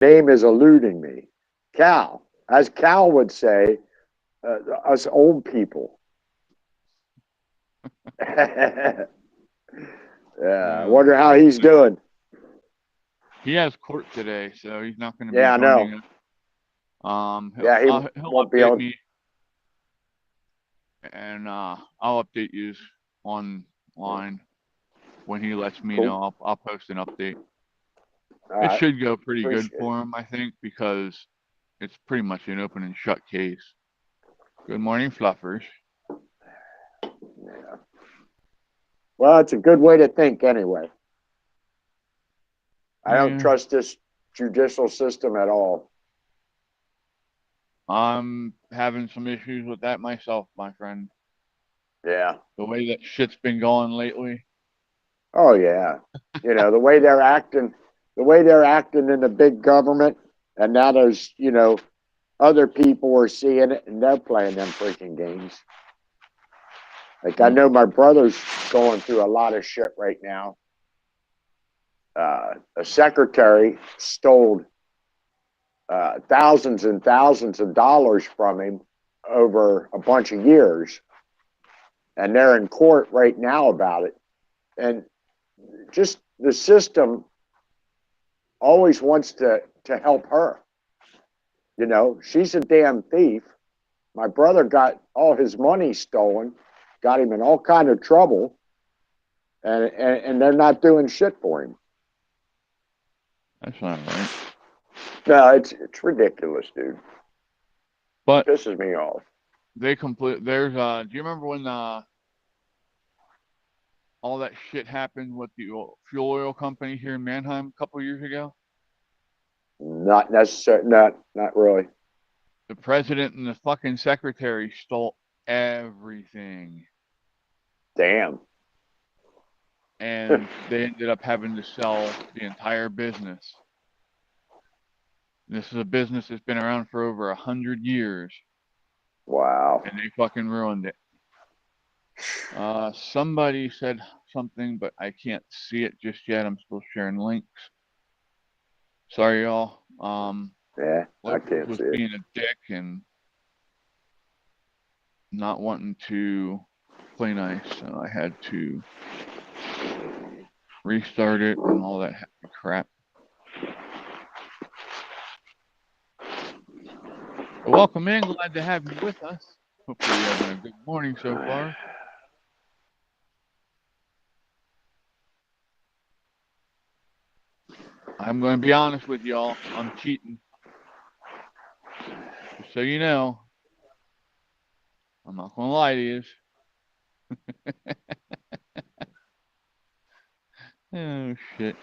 name is eluding me. Cal, as Cal would say, us old people. Yeah, I Oh wonder how shit. he's doing. He has court today, so he's not going to be Yeah, I joining know. us. Yeah, he He'll won't be update on. me, and I'll update you online when he lets me Cool. know. I'll post an update. All It right. should go pretty good Appreciate it. for him, I think, because it's pretty much an open and shut case. Good morning, Fluffers. Yeah. Well, it's a good way to think anyway. I don't Yeah, trust this judicial system at all. I'm having some issues with that myself, my friend. Yeah. The way that shit's been going lately. Oh yeah. The way they're acting in the big government, and now there's other people are seeing it and they're playing them freaking games. Like I Mm. know my brother's going through a lot of shit right now. A secretary stole thousands and thousands of dollars from him over a bunch of years, and they're in court right now about it. And just the system always wants to help her. She's a damn thief. My brother got all his money stolen, got him in all kind of trouble, and they're not doing shit for him. That's not right. No, it's ridiculous, dude. But Pisses me off. they complete. There's Do you remember when all that shit happened with the fuel oil company here in Mannheim a couple years ago? Not necessary. Not really. The president and the fucking secretary stole everything, Damn. and they ended up having to sell the entire business. This is a business that's been around for over 100 years, Wow. and they fucking ruined it. Somebody said something, but I can't see it just yet. I'm still sharing links. Sorry, y'all. Yeah, I Flippers can't was see it. being a dick and not wanting to play nice, so I had to restart it and all that happy crap. But welcome in. Glad to have you with us. Hopefully, you're having a good morning so far. I'm going to be honest with y'all. I'm cheating. Just so you know, I'm not going to lie to you. Oh, shit. You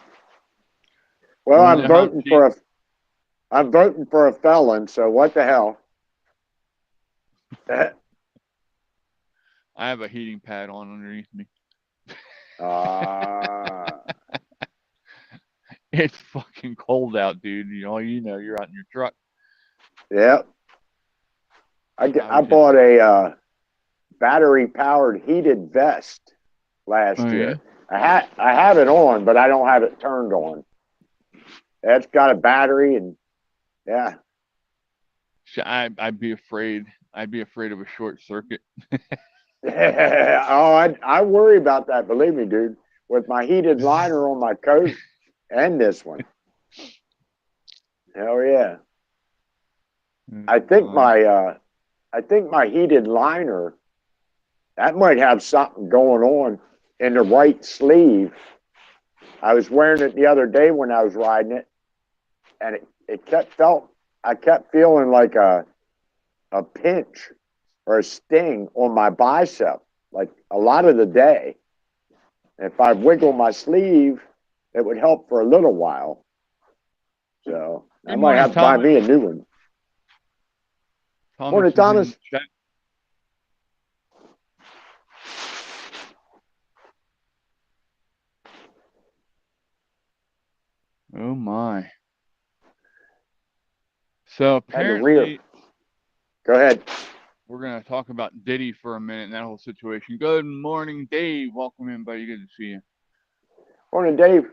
Well, want to know how I'm cheating? I'm voting for a felon. So what the hell? I have a heating pad on underneath me. uh, It's fucking cold out, dude. You're out in your truck. yeah. I I was just, bought a battery powered heated vest oh, last yeah? year. I have it on, but I don't have it turned on. It's got a battery, and yeah. I'd be afraid. I'd be afraid of a short circuit. Oh, I worry about that. Believe me, dude. With my heated liner on my coat and this one, hell yeah. I think God. my uh, I think my heated liner that might have something going on in the right sleeve. I was wearing it the other day when I was riding it, and it kept felt I kept feeling like a pinch or a sting on my bicep, like a lot of the day. If I wiggle my sleeve, it would help for a little while. So I Good might morning, have to buy Thomas. me a new one. Morning, Thomas is in Thomas. the chat. Oh my. So Had the rear. apparently Go ahead. we're gonna talk about Diddy for a minute and that whole situation. Good morning, Dave. Welcome in, buddy. Good to see you. Morning, Dave.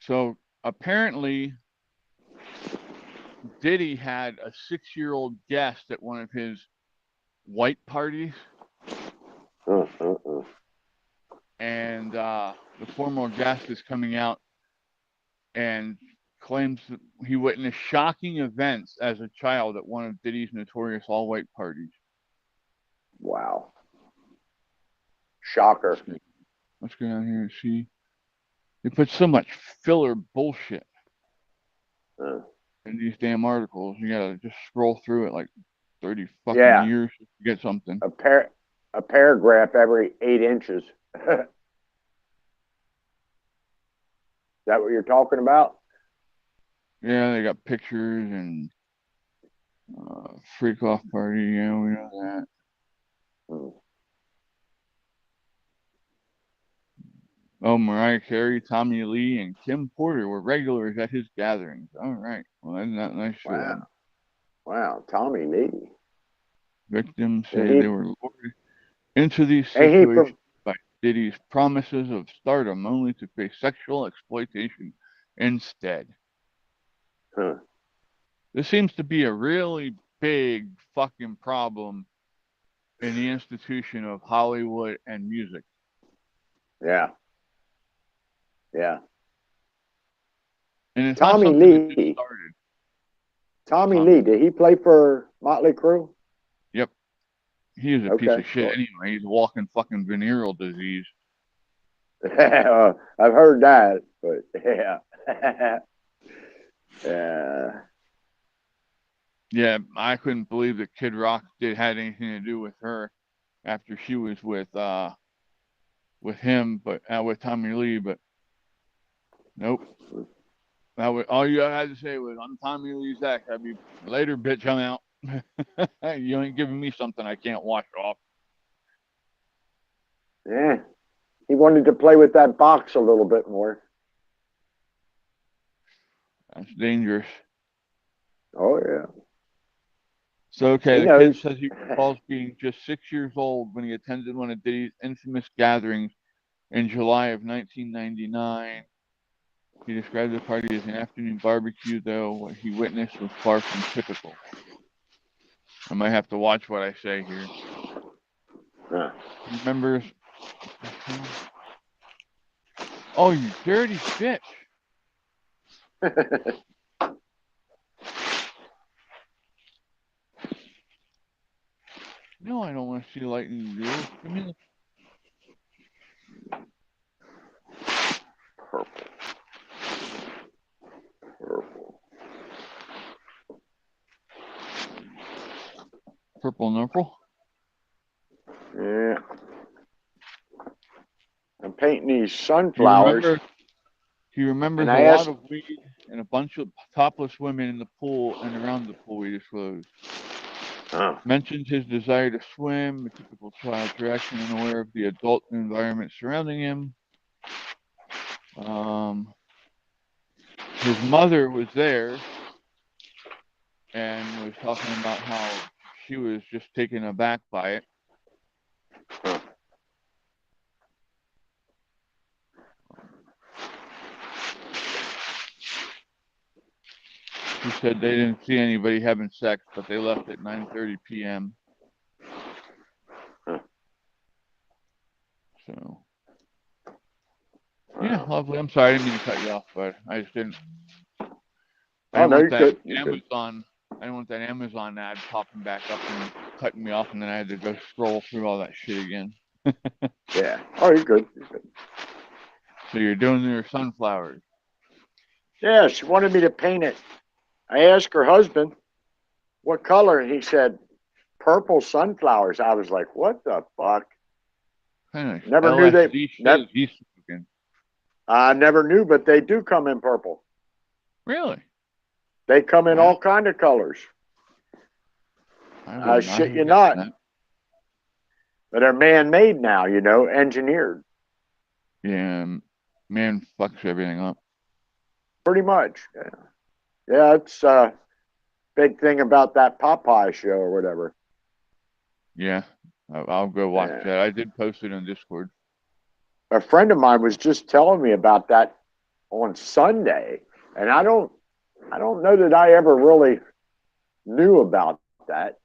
So apparently Diddy had a 6-year-old guest at one of his white parties, and the former guest is coming out and claims that he witnessed shocking events as a child at one of Diddy's notorious all-white parties. Wow. Shocker. Let's go down here and see. They put so much filler bullshit in these damn articles. You gotta just scroll through it like 30 fucking years to get something. A paragraph every 8 inches. Is that what you're talking about? Yeah, they got pictures and freak off party. Yeah, we know that. Oh, Mariah Carey, Tommy Lee, and Kim Porter were regulars at his gatherings. All right. Well, isn't that nice? Wow, Tommy Lee. Victims say they were lured into these situations by Diddy's promises of stardom, only to face sexual exploitation instead. This seems to be a really big fucking problem in the institution of Hollywood and music. Yeah. Yeah. And it's Tommy Lee. Tommy Lee, did he play for Motley Crue? Yep. He is a piece of shit anyway. He's a walking fucking venereal disease. I've heard that, but yeah. Yeah. Yeah, I couldn't believe that Kid Rock had anything to do with her after she was with him, but with Tommy Lee, but nope. All you had to say was, "I'm Tommy Lee's ex." I'd be later, bitch. I'm out. You ain't giving me something I can't wash off. Yeah, he wanted to play with that box a little bit more. That's dangerous. Oh yeah. So okay, the kid says he recalls being just 6 years old when he attended one of Diddy's infamous gatherings in July of 1999. He described the party as an afternoon barbecue, though what he witnessed was far from typical. I might have to watch what I say here. He remembers. Oh, you dirty bitch! No, I don't want to see lightning do. Give me the purple. Purple nurple. Yeah. I'm painting these sunflowers. He remembers a lot of weed and a bunch of topless women in the pool and around the pool, he disclosed. Mentioned his desire to swim, a typical child's reaction, and aware of the adult environment surrounding him. His mother was there and was talking about how she was just taken aback by it. She said they didn't see anybody having sex, but they left at 9:30 p.m. So, yeah, lovely. I'm sorry, I didn't mean to cut you off, but I just didn't. I didn't want that Amazon ad popping back up and cutting me off, and then I had to go scroll through all that shit again. Yeah. Oh, you're good. So you're doing your sunflowers? Yeah, she wanted me to paint it. I asked her husband what color, and he said purple sunflowers. I was like, what the fuck? Never knew they. I never knew, but they do come in purple. Really? They come in all kind of colors. I shit you not. But they're man-made now, engineered. Yeah, man fucks everything up. Pretty much. Yeah. Yeah, it's a big thing about that Popeye show or whatever. Yeah, I'll go watch that. I did post it on Discord. A friend of mine was just telling me about that on Sunday, and I don't I don't know that I ever really knew about that,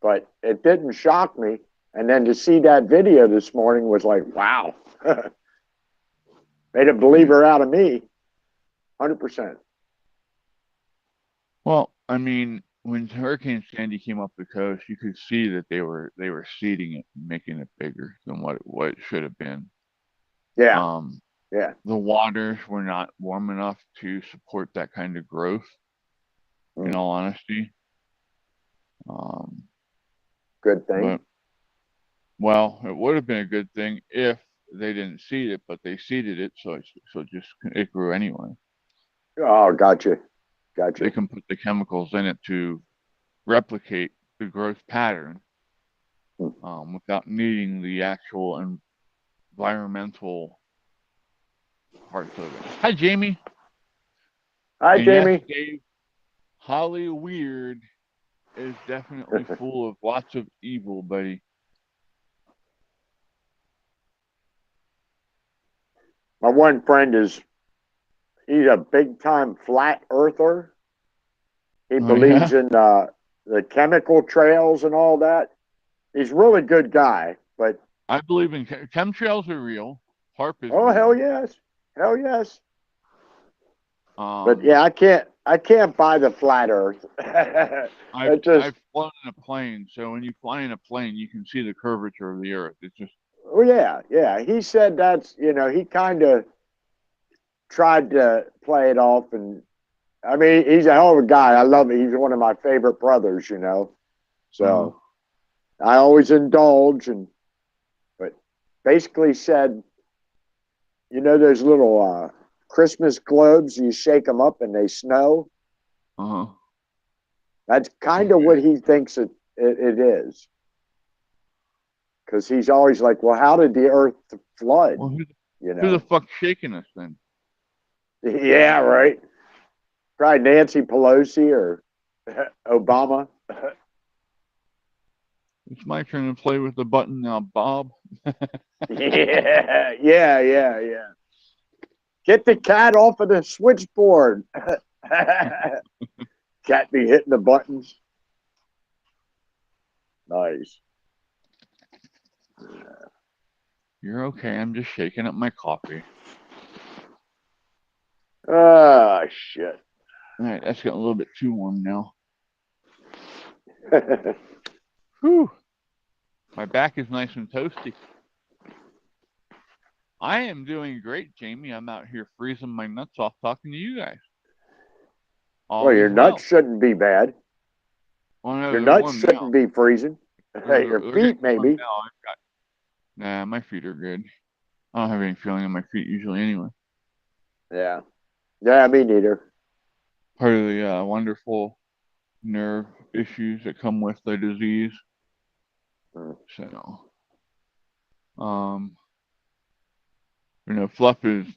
but it didn't shock me. And then to see that video this morning was like, wow, made a believer out of me, 100%. Well, I mean, when Hurricane Sandy came up the coast, you could see that they were seeding it, making it bigger than what it should have been. Yeah, yeah. The waters were not warm enough to support that kind of growth, in all honesty. Good thing. But well, it would have been a good thing if they didn't seed it, but they seeded it, so it grew anyway. Oh, gotcha. They can put the chemicals in it to replicate the growth pattern without needing the actual environmental parts of it. Hi, Jamie. Hi, And Jamie. yes, Dave, Hollyweird is definitely full of lots of evil, buddy. My one friend he's a big time flat earther. He believes in the chemical trails and all that. He's a really good guy, but I believe in chemtrails are real. HAARP is oh, real. hell yes. Hell yes. But yeah, I can't buy the flat earth. I've flown in a plane, so when you fly in a plane, you can see the curvature of the earth. It's just oh yeah. He said that's he kind of tried to play it off, and I mean he's a hell of a guy. I love it. He's one of my favorite brothers, So I always indulge, but basically said, those little Christmas globes, you shake them up and they snow. That's kind of what he thinks it is. Because he's always like, well, how did the earth flood? Well, who the fuck's shaking us then? Yeah, right. Probably Nancy Pelosi or Obama. It's my turn to play with the button now, Bob. Yeah. Get the cat off of the switchboard. Cat be hitting the buttons. Nice. You're okay. I'm just shaking up my coffee. Ah, shit. All right, that's getting a little bit too warm now. Whew. My back is nice and toasty. I am doing great, Jamie. I'm out here freezing my nuts off talking to you guys. Well, your nuts shouldn't be bad. Oh, no, your nuts shouldn't be freezing. Your feet, maybe. Nah, my feet are good. I don't have any feeling in my feet usually anyway. Yeah. Yeah, me neither. Part of the wonderful nerve issues that come with the disease. So, Fluff is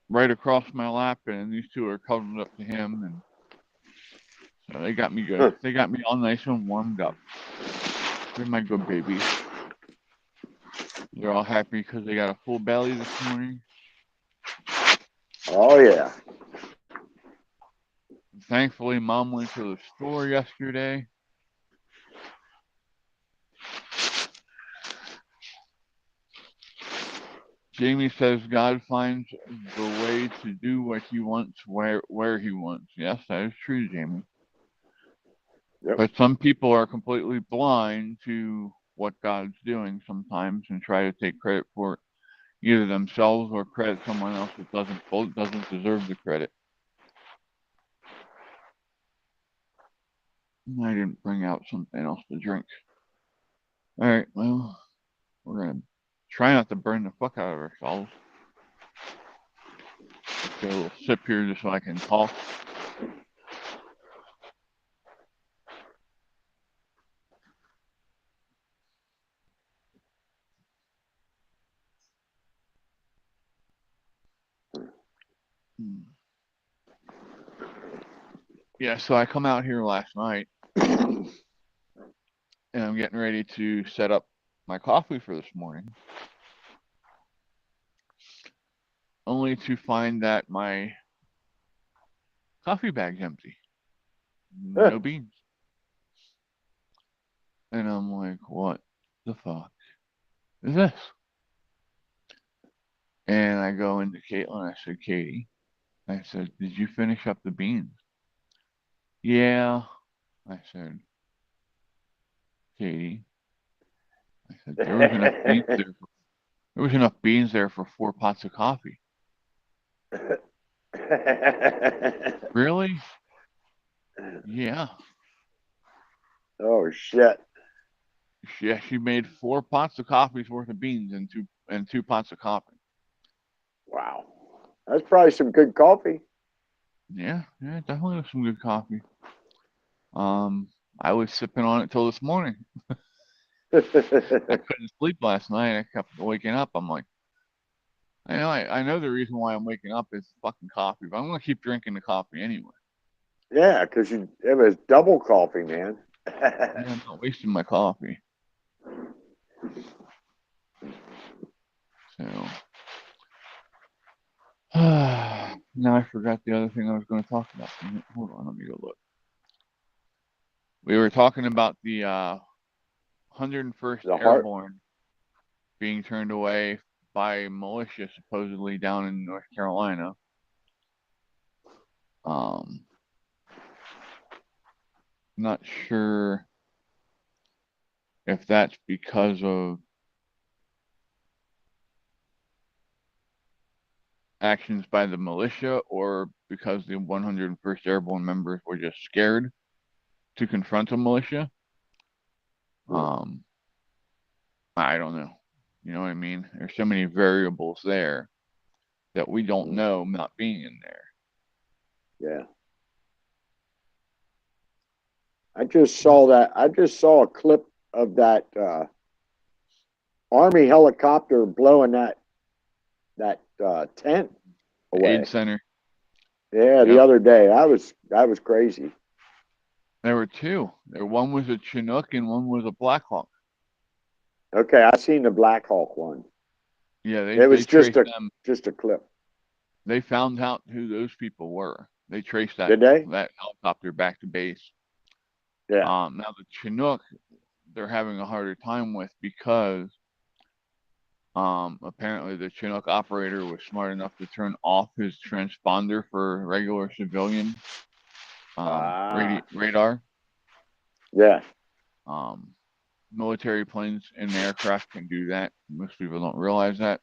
right across my lap, and these two are cuddled up to him, and so they got me good. They got me all nice and warmed up. They're my good babies. They're all happy because they got a full belly this morning. Oh, yeah. Thankfully, Mom went to the store yesterday. Jamie says God finds the way to do what he wants where he wants. Yes, that is true, Jamie. Yep. But some people are completely blind to what God's doing sometimes and try to take credit for it, either themselves or credit someone else that doesn't deserve the credit. I didn't bring out something else to drink. All right, well, we're gonna try not to burn the fuck out of ourselves. Get a little sip here just so I can talk. Yeah, so I come out here last night and I'm getting ready to set up my coffee for this morning. Only to find that my coffee bag's empty. Huh. No beans. And I'm like, what the fuck is this? And I go into Caitlin. I said, Katie, I said, did you finish up the beans? Yeah. I said, Katie, I said, there was enough beans there. There was enough beans there for 4 pots of coffee. Really? Yeah. Oh shit. Yeah, she made 4 pots of coffee's worth of beans and two pots of coffee. Wow. That's probably some good coffee. Yeah, definitely was some good coffee. I was sipping on it till this morning. I couldn't sleep last night. I kept waking up. I'm like, I know the reason why I'm waking up is fucking coffee, but I'm gonna keep drinking the coffee anyway. Yeah, because it was double coffee, man. Yeah, I'm not wasting my coffee. So now I forgot the other thing I was going to talk about. Hold on, let me go look. We were talking about the 101st The heart. Airborne being turned away by militia supposedly down in North Carolina. Not sure if that's because of actions by the militia or because the 101st Airborne members were just scared to confront a militia. I don't know. You know what I mean? There's so many variables there that we don't know not being in there. Yeah. I just saw a clip of that Army helicopter blowing that tent away. Aid Center. Yeah, the other day. That was crazy. There were 2. One was a Chinook and one was a Black Hawk. Okay, I seen the Black Hawk one. Yeah, it was just a clip. They found out who those people were. They traced that Did they? that helicopter back to base. Yeah. Now the Chinook, they're having a harder time with because apparently the Chinook operator was smart enough to turn off his transponder for regular civilian radar. Yeah. Military planes and aircraft can do that. Most people don't realize that.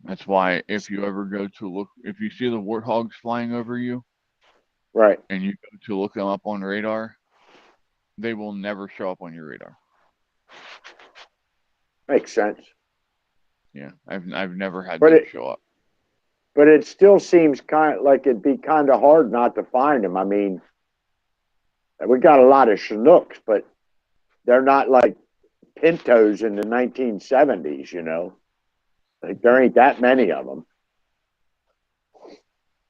That's why if you ever go to look, if you see the warthogs flying over you, right, and you go to look them up on radar, they will never show up on your radar. Makes sense. Yeah, I've never had them show up. But it still seems kind of like it'd be kind of hard not to find them. I mean, we got a lot of Chinooks, but they're not like Pintos in the 1970s, you know. Like there ain't that many of them.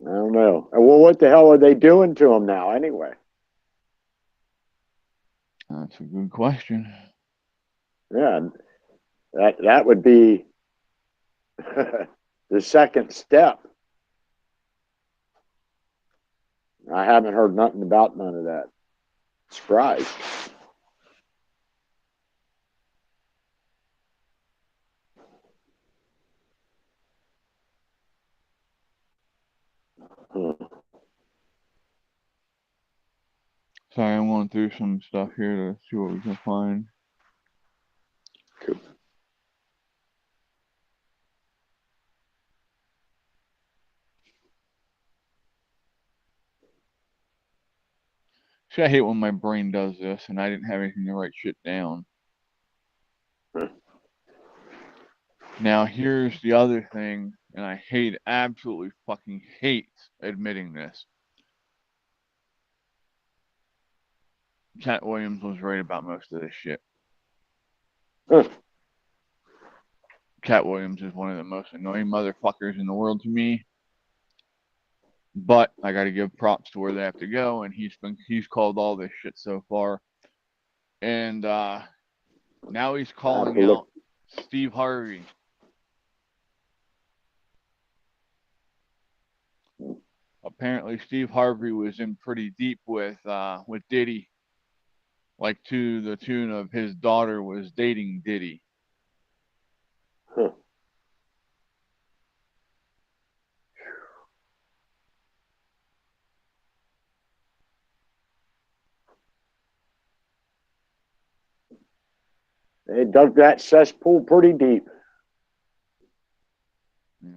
I don't know. Well, what the hell are they doing to them now, anyway? That's a good question. Yeah, that would be the second step. I haven't heard nothing about none of that. Surprised. Sorry, I'm going through some stuff here to see what we can find. Cool. See, I hate when my brain does this and I didn't have anything to write shit down. Now, here's the other thing, and I absolutely fucking hate admitting this. Cat Williams was right about most of this shit. Cat Williams is one of the most annoying motherfuckers in the world to me. But I got to give props to where they have to go, and he's called all this shit so far. And now he's calling out Steve Harvey. apparently Steve Harvey was in pretty deep with Diddy, like to the tune of his daughter was dating Diddy. Huh. They dug that cesspool pretty deep. Yeah.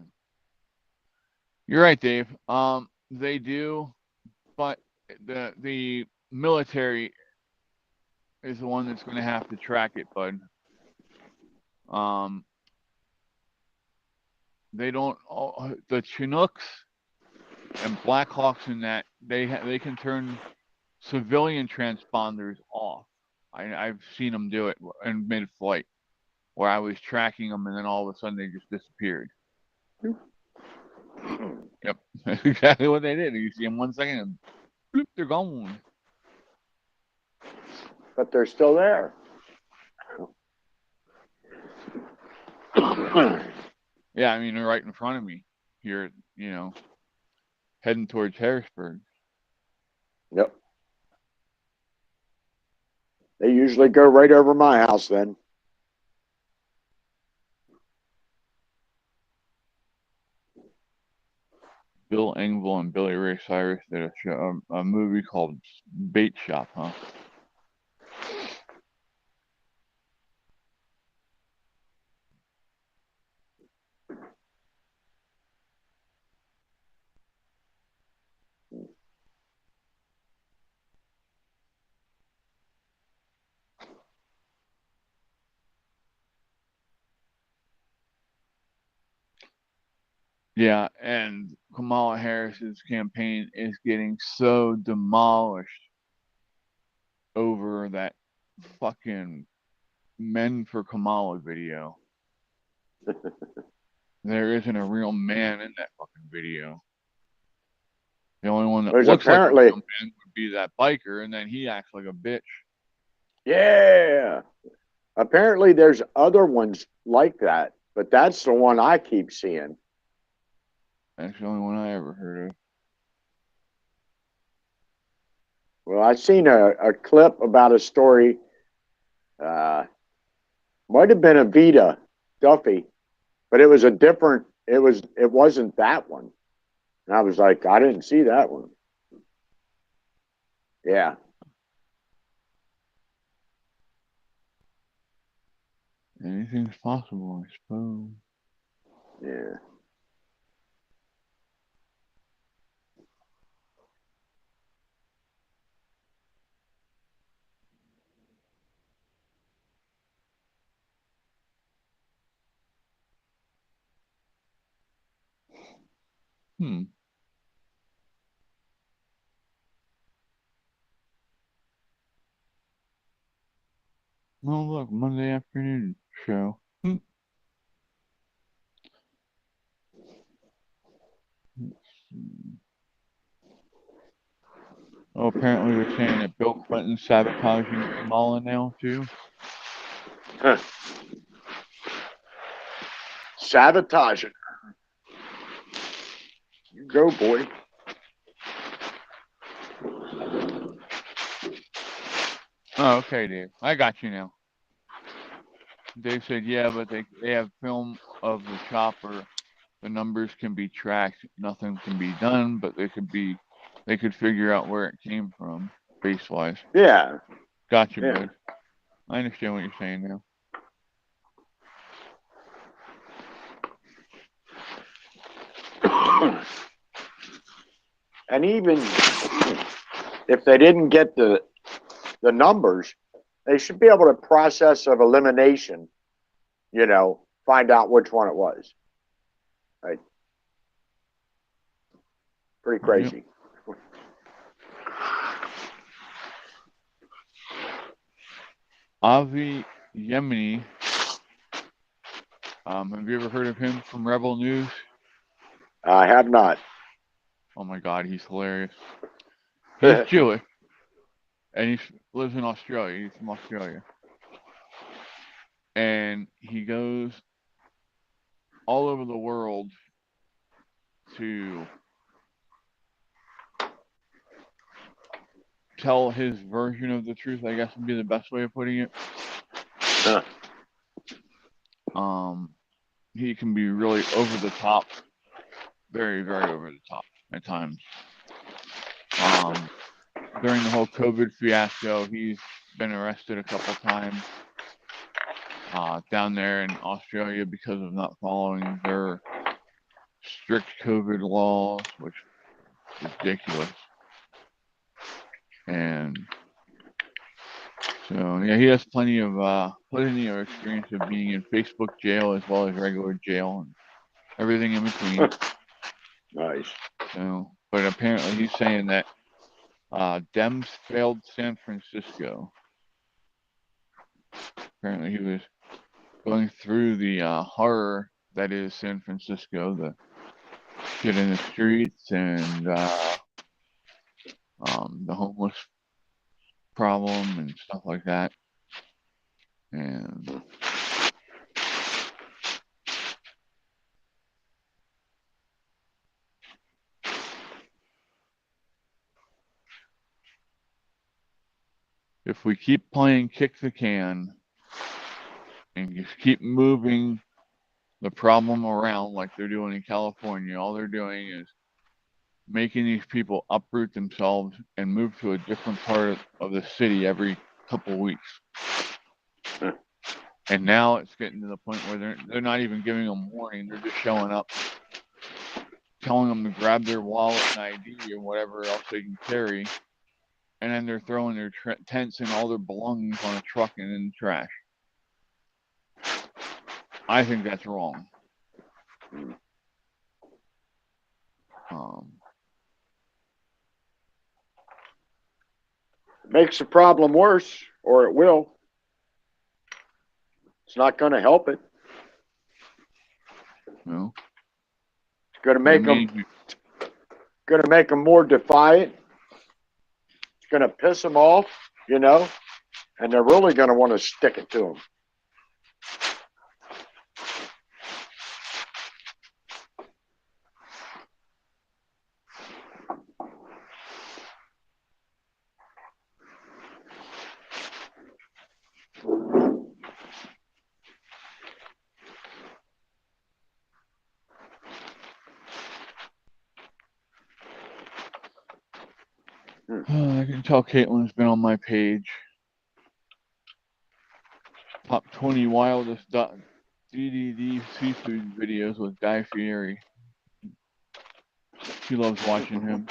You're right, Dave. They do, but the military is the one that's going to have to track it, bud. Um, they don't. The Chinooks and Blackhawks in that they can turn civilian transponders off. I've seen them do it in mid-flight, where I was tracking them, and then all of a sudden they just disappeared. Yep, that's exactly what they did. You see them 1 second, and bloop, they're gone. But they're still there. Yeah, I mean they're right in front of me here. Heading towards Harrisburg. Yep. They usually go right over my house then. Bill Engvall and Billy Ray Cyrus did a movie called Bait Shop, huh? Yeah, and Kamala Harris's campaign is getting so demolished over that fucking Men for Kamala video. There isn't a real man in that fucking video. The only one that There's looks like a real apparently, man would be that biker, and then he acts like a bitch. yeah. Apparently, there's other ones like that, but that's the one I keep seeing. That's the only one I ever heard of. Well, I seen a clip about a story. Uh, might have been a Vita Duffy, but it was a different. It wasn't that one. And I was like, I didn't see that one. Yeah. Anything's possible, I suppose. Yeah. Hmm. Oh, look, Monday afternoon show. Hmm. Oh, apparently they're saying that Bill Clinton's sabotaging Kamala now, too. Huh. Sabotaging. You go, boy. Oh, okay, Dave. I got you now. Dave said, yeah, but they have film of the chopper. The numbers can be tracked. Nothing can be done, but they could figure out where it came from, base wise. Yeah. Got you, Yeah. bud. I understand what you're saying now. And even if they didn't get the numbers, they should be able to process of elimination, find out which one it was. Right. Pretty crazy. Yep. Avi Yemeni. Have you ever heard of him from Rebel News? I have not. Oh my God, he's hilarious. He's Jewish, and he lives in Australia. He's from Australia, and he goes all over the world to tell his version of the truth, I guess would be the best way of putting it. He can be really over the top, very, very over the top at times. During the whole COVID fiasco, he's been arrested a couple times down there in Australia because of not following their strict COVID laws, which is ridiculous. And so, yeah, he has plenty of experience of being in Facebook jail as well as regular jail and everything in between. Nice. So, but apparently he's saying that Dems failed San Francisco. Apparently he was going through the horror that is San Francisco, the shit in the streets and the homeless problem and stuff like that. And if we keep playing kick the can and just keep moving the problem around like they're doing in California, all they're doing is making these people uproot themselves and move to a different part of the city every couple weeks. And now it's getting to the point where they're not even giving them warning. They're just showing up, telling them to grab their wallet and ID or whatever else they can carry. And then they're throwing their tents and all their belongings on a truck and in the trash. I think that's wrong. Makes the problem worse, or it will. It's not going to help it. No. It's going to make them more defiant. It's going to piss them off, you know, and they're really going to want to stick it to them. I can tell Caitlin's been on my page. Top 20 wildest DDD seafood videos with Guy Fieri. She loves watching him.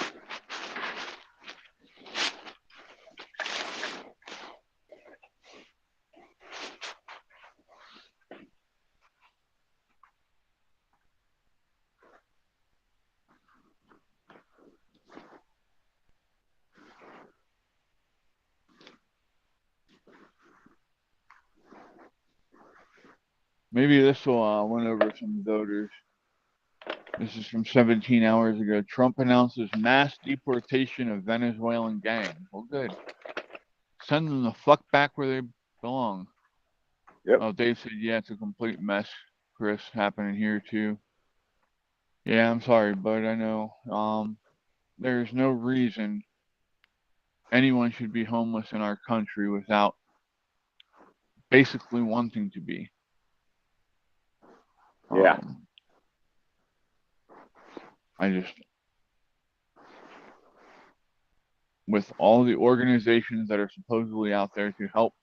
Maybe this will win over some voters. This is from 17 hours ago. Trump announces mass deportation of Venezuelan gang. Well, good. Send them the fuck back where they belong. Yep. Oh, Dave said, yeah, it's a complete mess, Chris, happening here too. Yeah, I'm sorry, but I know there's no reason anyone should be homeless in our country without basically wanting to be. Yeah. With all the organizations that are supposedly out there to help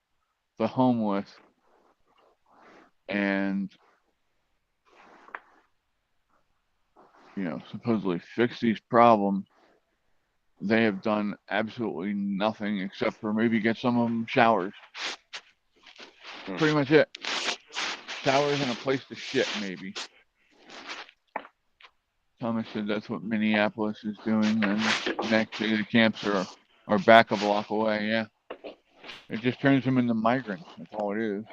the homeless and, you know, supposedly fix these problems, they have done absolutely nothing except for maybe get some of them showers. Pretty much it. Showers and a place to shit, maybe. Thomas said that's what Minneapolis is doing, and next day the camps are back a block away. Yeah, it just turns them into migrants. That's all it is.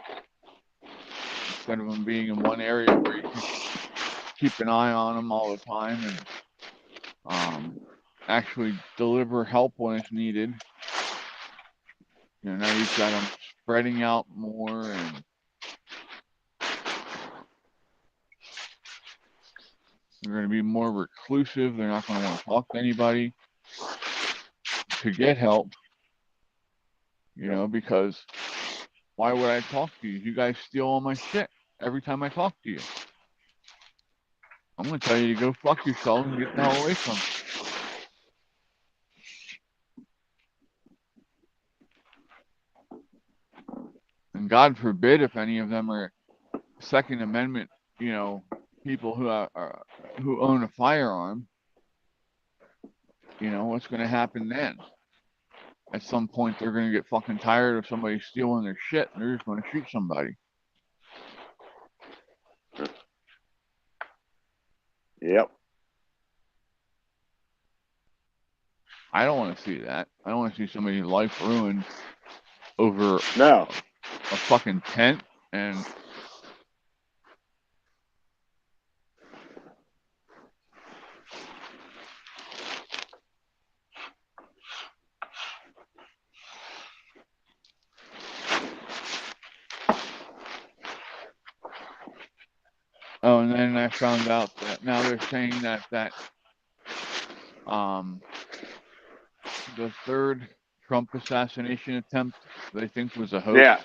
Instead of them being in one area where you can keep an eye on them all the time and actually deliver help when it's needed. You know, now you've got them spreading out more and they're going to be more reclusive. They're not going to want to talk to anybody to get help. you know, because why would I talk to you? You guys steal all my shit every time I talk to you. I'm going to tell you to go fuck yourself and get the hell away from me. And God forbid if any of them are Second Amendment, you know, people who own a firearm. You know, what's going to happen then? At some point, they're going to get fucking tired of somebody stealing their shit, and they're just going to shoot somebody. Yep. I don't want to see that. I don't want to see somebody's life ruined over No. a fucking tent and oh, and then I found out that now they're saying that the third Trump assassination attempt they think was a hoax. Yeah.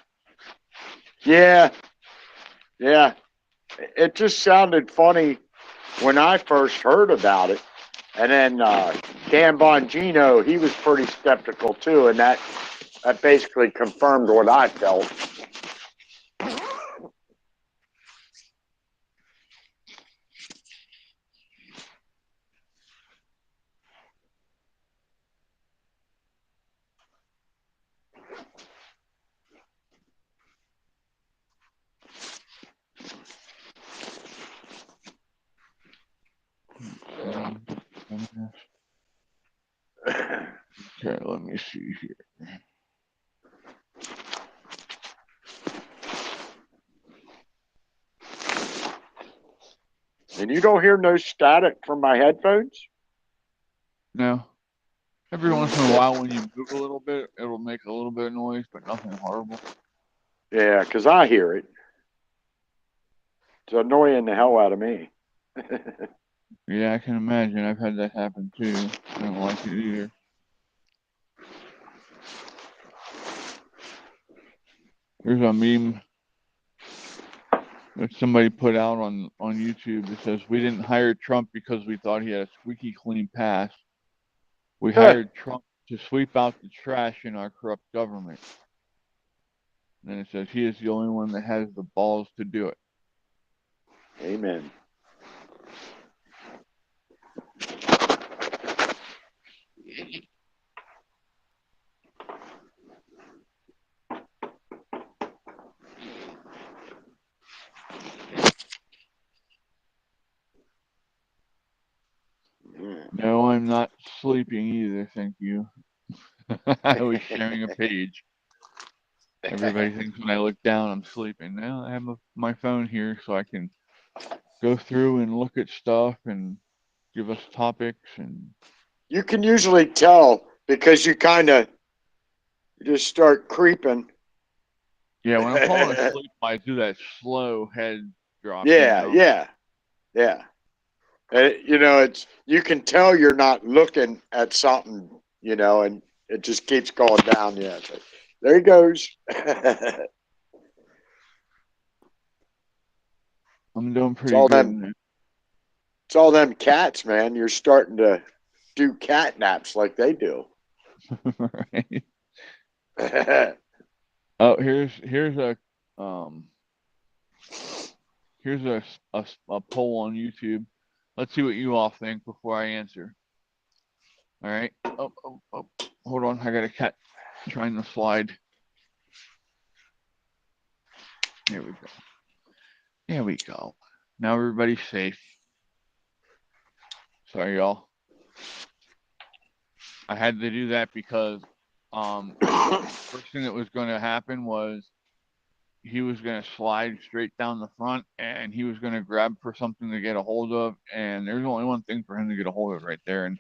Yeah. Yeah. It just sounded funny when I first heard about it. And then Dan Bongino, he was pretty skeptical too, and that basically confirmed what I felt. Okay, let me see here. And you don't hear no static from my headphones? No. Every once in a while, when you move a little bit, it'll make a little bit of noise, but nothing horrible. Yeah, because I hear it. It's annoying the hell out of me. Yeah, I can imagine. I've had that happen too. I don't like it either. Here's a meme that somebody put out on YouTube that says, "We didn't hire Trump because we thought he had a squeaky clean past. We hired Trump to sweep out the trash in our corrupt government." And then it says, "He is the only one that has the balls to do it." Amen. No, I'm not sleeping either, thank you. I was sharing a page. Everybody thinks when I look down, I'm sleeping. Now I have my phone here so I can go through and look at stuff and give us topics. And you can usually tell because you kind of just start creeping. Yeah, when I'm falling asleep, I do that slow head drop. Yeah, yeah. You know, it's you can tell you're not looking at something, you know, and it just keeps going down. Yeah, like, there he goes. I'm doing pretty good. It's all them cats, man. You're starting to do cat naps like they do. Right. Oh, here's a poll on YouTube. Let's see what you all think before I answer. All right. Oh, hold on. I got a cat trying to slide. There we go. There we go. Now everybody's safe. Sorry, y'all. I had to do that because first thing that was going to happen was he was going to slide straight down the front and he was going to grab for something to get a hold of. And there's only one thing for him to get a hold of right there. And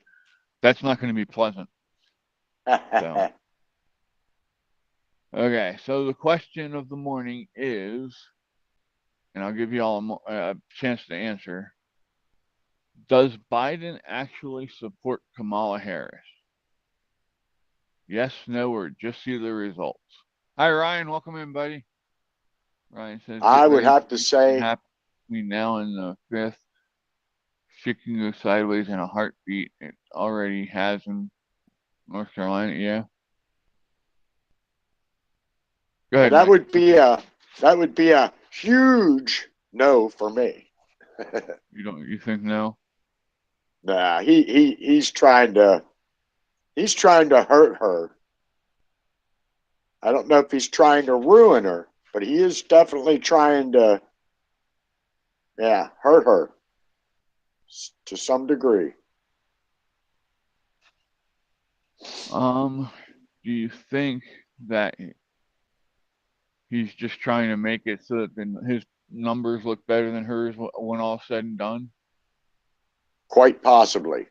that's not going to be pleasant. So, okay. So the question of the morning is, and I'll give you all a chance to answer. Does Biden actually support Kamala Harris? Yes, no, or just see the results. Hi, Ryan. Welcome in, buddy. Ryan says, I get would ready for have to it to say, happen between now and the 5th. Shit can go sideways in a heartbeat. It already has in North Carolina. Yeah. Go ahead, that Mike. would be a huge no for me. You think no? Nah, he's trying to hurt her. I don't know if he's trying to ruin her, but he is definitely trying to, yeah, hurt her to some degree. Do you think that he's just trying to make it so that his numbers look better than hers when all said and done? Quite possibly.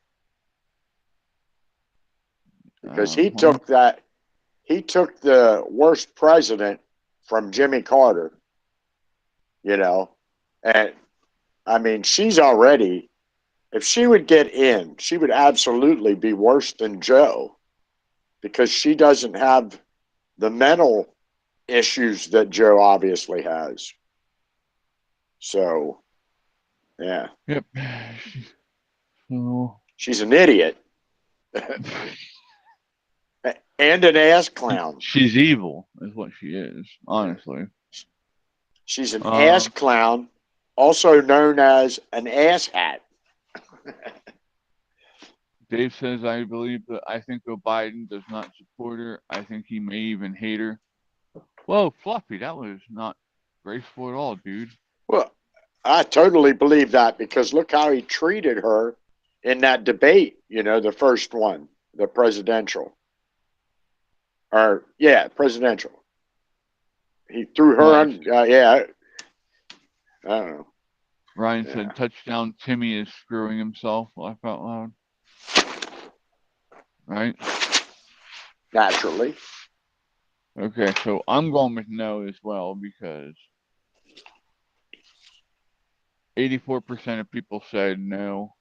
Because he took the worst president from Jimmy Carter, and I mean, she's already, if she would get in, she would absolutely be worse than Joe because she doesn't have the mental issues that Joe obviously has. So, yeah. Yep. So, she's an idiot and an ass clown. She's evil, is what she is, honestly. She's an ass clown, also known as an ass hat. Dave says, I think though Biden does not support her, I think he may even hate her. Whoa, Fluffy, that was not graceful at all, dude. Well, I totally believe that because look how he treated her in that debate, the first one, the presidential. Presidential. He threw her on, I don't know. Ryan said, touchdown, Timmy is screwing himself. Laugh out loud. Right? Naturally. Okay, so I'm going with no as well because 84% of people said no,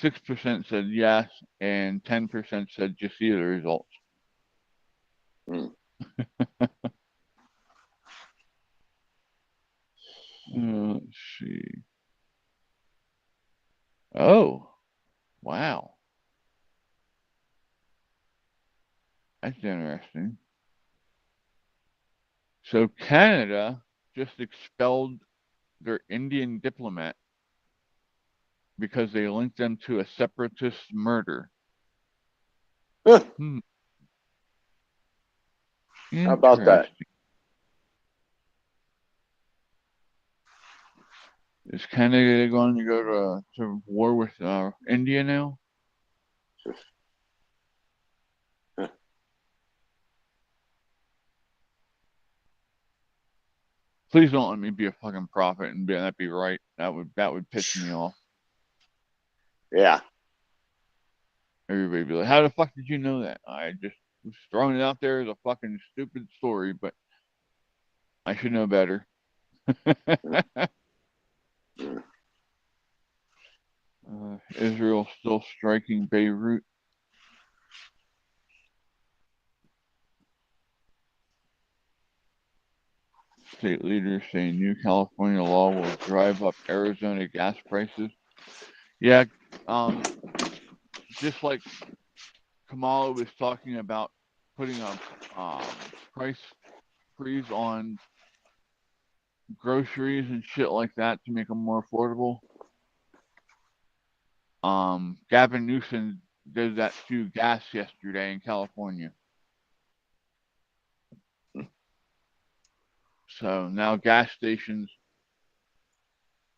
6% said yes, and 10% said just see the results. Let's see. Oh, wow. That's interesting. So Canada just expelled their Indian diplomat because they linked them to a separatist murder. How about that? Is Canada going to go to war with India now? Please don't let me be a fucking prophet and that'd be right. That would piss me off. Yeah. Everybody be like, how the fuck did you know that? I just was throwing it out there as a fucking stupid story, but I should know better. Israel still striking Beirut. State leaders say new California law will drive up Arizona gas prices. Yeah, just like Kamala was talking about putting a price freeze on groceries and shit like that to make them more affordable. Gavin Newsom did that to gas yesterday in California. So now gas stations,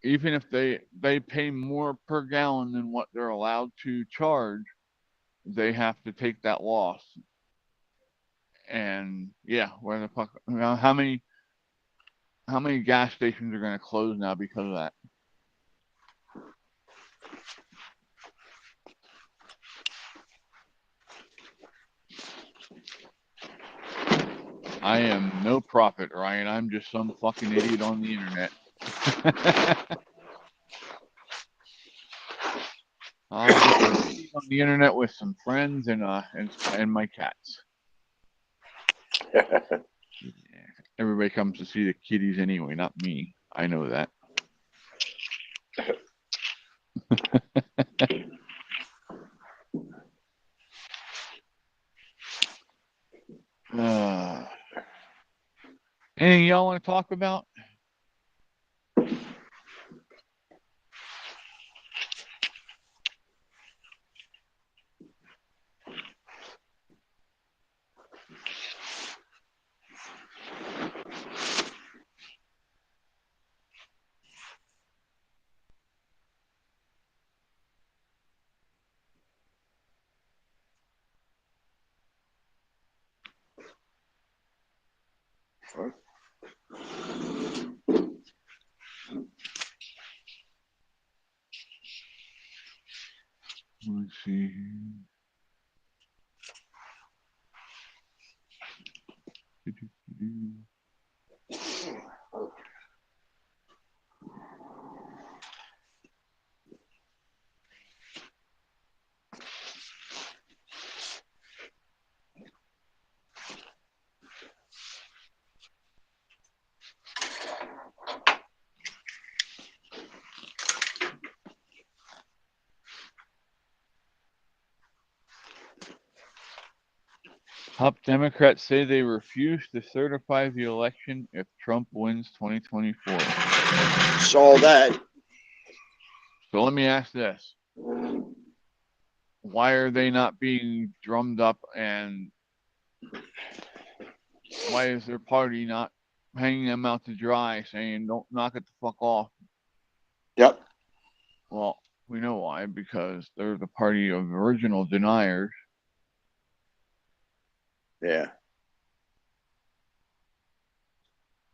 even if they pay more per gallon than what they're allowed to charge, they have to take that loss. And yeah, where the fuck? How many gas stations are going to close now because of that? I am no prophet, Ryan. I'm just some fucking idiot on the internet. being on the internet with some friends and my cats. Yeah. Everybody comes to see the kitties anyway, not me. I know that. Anything y'all want to talk about? Let's see. Top Democrats say they refuse to certify the election if Trump wins 2024. Saw that. So let me ask this. Why are they not being drummed up, and why is their party not hanging them out to dry, saying, don't knock it the fuck off? Yep. Well, we know why, because they're the party of original deniers. Yeah.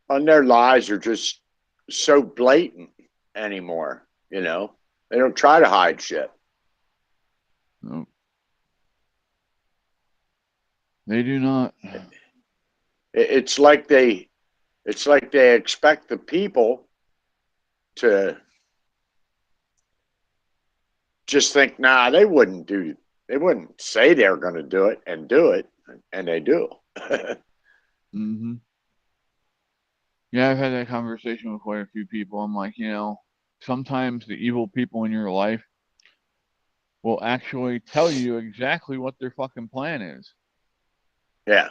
And their lies are just so blatant anymore, you know? They don't try to hide shit. No. They do not. It's like they expect the people to just think, nah, they wouldn't say they're going to do it, and they do. Mm-hmm. Yeah, I've had that conversation with quite a few people. I'm like, sometimes the evil people in your life will actually tell you exactly what their fucking plan is. Yeah.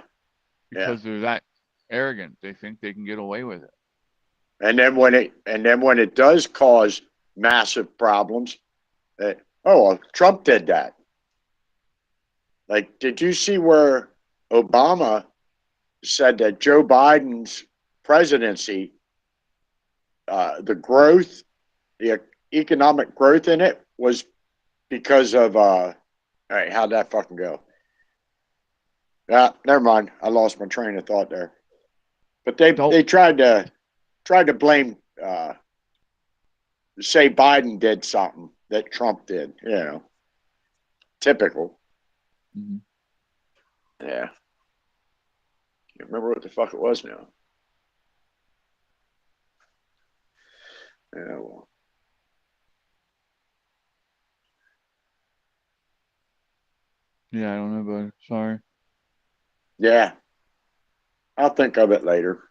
Because they're that arrogant. They think they can get away with it. And then when it does cause massive problems, Trump did that. Like, did you see where Obama said that Joe Biden's presidency, the economic growth in it was because of, all right, how'd that fucking go? Never mind. I lost my train of thought there. But they tried to blame, say Biden did something that Trump did, typical. Mm-hmm. Yeah. Can't remember what the fuck it was now. Yeah, well. Yeah, I don't know, but sorry. Yeah. I'll think of it later.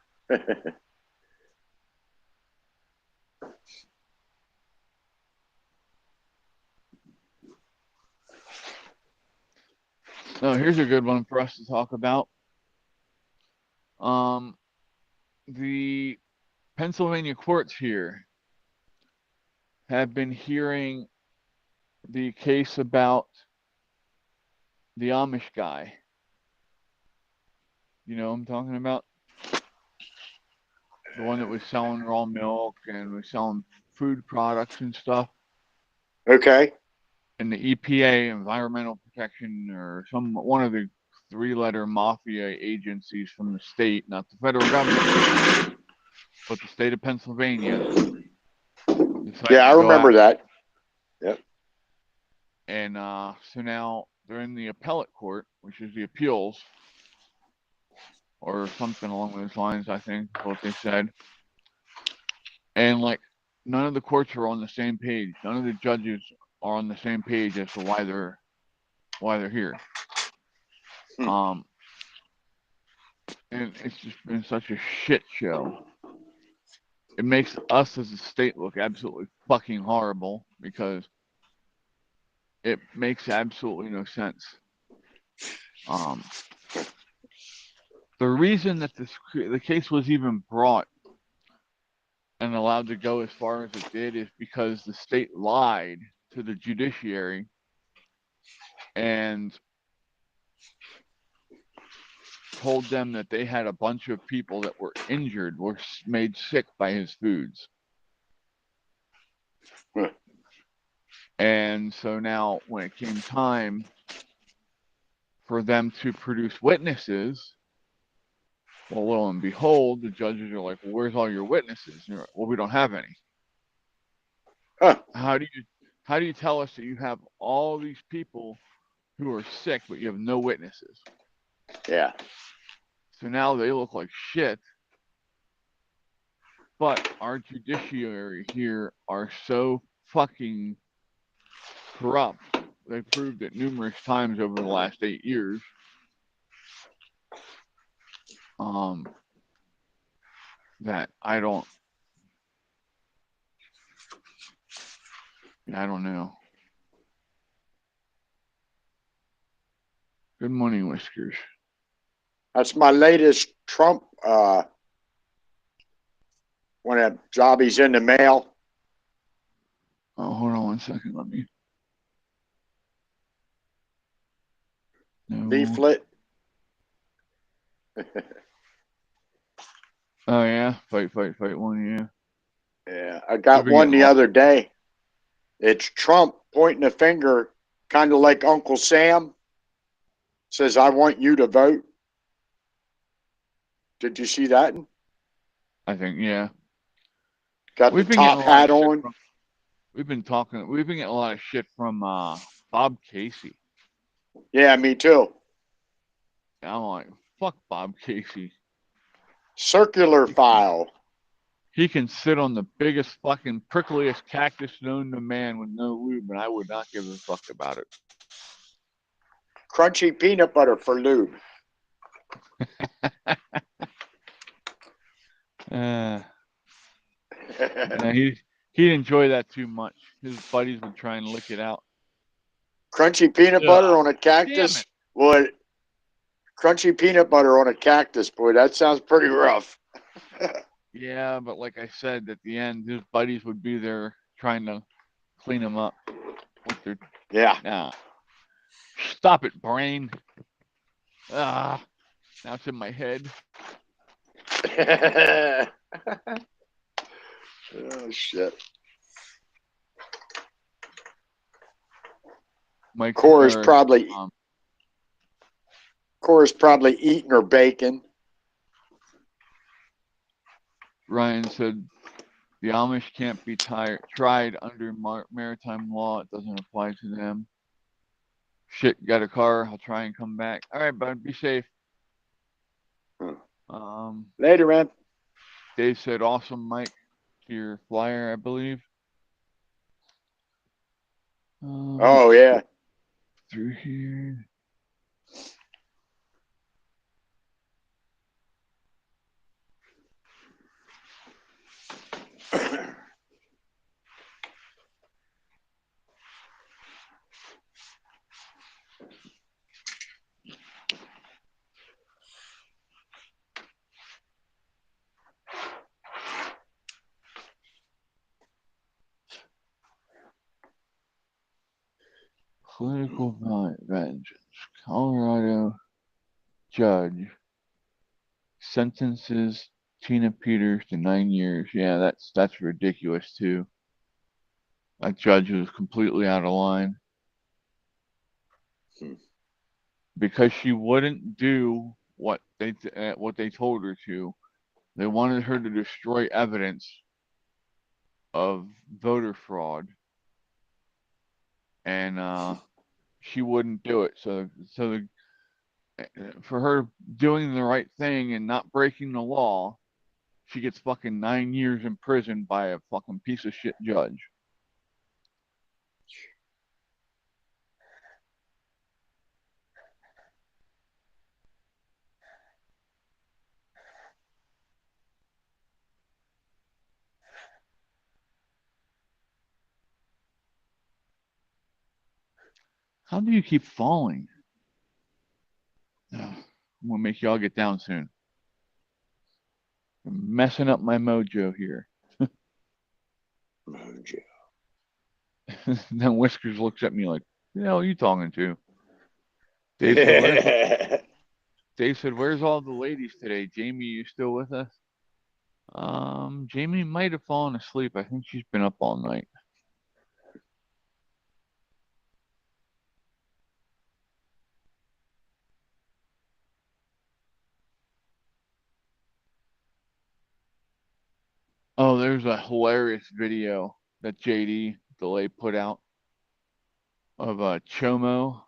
Oh, here's a good one for us to talk about. The Pennsylvania courts here have been hearing the case about the Amish guy. You know what I'm talking about? The one that was selling raw milk and was selling food products and stuff. Okay. And the EPA, Environmental Protection, or one of the three-letter mafia agencies from the state, not the federal government, but the state of Pennsylvania. Yeah, I remember that. Yep. And so now they're in the appellate court, which is the appeals, or something along those lines, I think is what they said. And none of the courts are on the same page. None of the judges are on the same page as to why they're why they're here. And it's just been such a shit show. It makes us as a state look absolutely fucking horrible because it makes absolutely no sense. The reason that the case was even brought and allowed to go as far as it did is because the state lied to the judiciary and told them that they had a bunch of people that were injured, were made sick by his foods. And so now when it came time for them to produce witnesses, well, lo and behold, the judges are like, well, where's all your witnesses? And you're like, well, we don't have any. How do you tell us that you have all these people who are sick, but you have no witnesses? Yeah. So now they look like shit. But our judiciary here are so fucking corrupt. They proved it numerous times over the last 8 years. That I don't know. Good morning, Whiskers. That's my latest Trump when a jobbie's in the mail. Oh, hold on 1 second. Let me. No. Leaflet. Oh yeah, fight one, yeah. Yeah, I got one the other day. It's Trump pointing a finger, kind of like Uncle Sam. Says, "I want you to vote." Did you see that? I think, yeah. Got the top hat on. We've been getting a lot of shit from Bob Casey. Yeah, me too. I'm like, fuck Bob Casey. Circular file. He can sit on the biggest fucking prickliest cactus known to man with no lube, and I would not give a fuck about it. Crunchy peanut butter for lube. He'd enjoy that too much. His buddies would try and lick it out. Crunchy peanut butter on a cactus? What? Crunchy peanut butter on a cactus, boy, that sounds pretty rough. Yeah, but like I said, at the end, his buddies would be there trying to clean him up with their. Yeah. Nah. Stop it, brain. Now it's in my head. Oh shit. Cora's probably eating her bacon. Ryan said the Amish can't be tried under maritime law. It doesn't apply to them. Shit, got a car. I'll try and come back. All right, bud. Be safe. Later, man. Dave said, awesome, Mike, to your flyer, I believe. Oh, yeah. Through here. Political vengeance. Colorado judge sentences Tina Peters to 9 years. Yeah, that's ridiculous too. That judge was completely out of line because she wouldn't do what they told her to. They wanted her to destroy evidence of voter fraud, and she wouldn't do it. So for her doing the right thing and not breaking the law, she gets fucking 9 years in prison by a fucking piece of shit judge. How do you keep falling? I'm gonna make y'all get down soon. I'm messing up my mojo here. Mojo. Then Whiskers looks at me like, "Who the hell are you talking to?" Dave said, "Where's all the ladies today? Jamie, you still with us?" Jamie might have fallen asleep. I think she's been up all night. Oh, there's a hilarious video that JD Delay put out of Chomo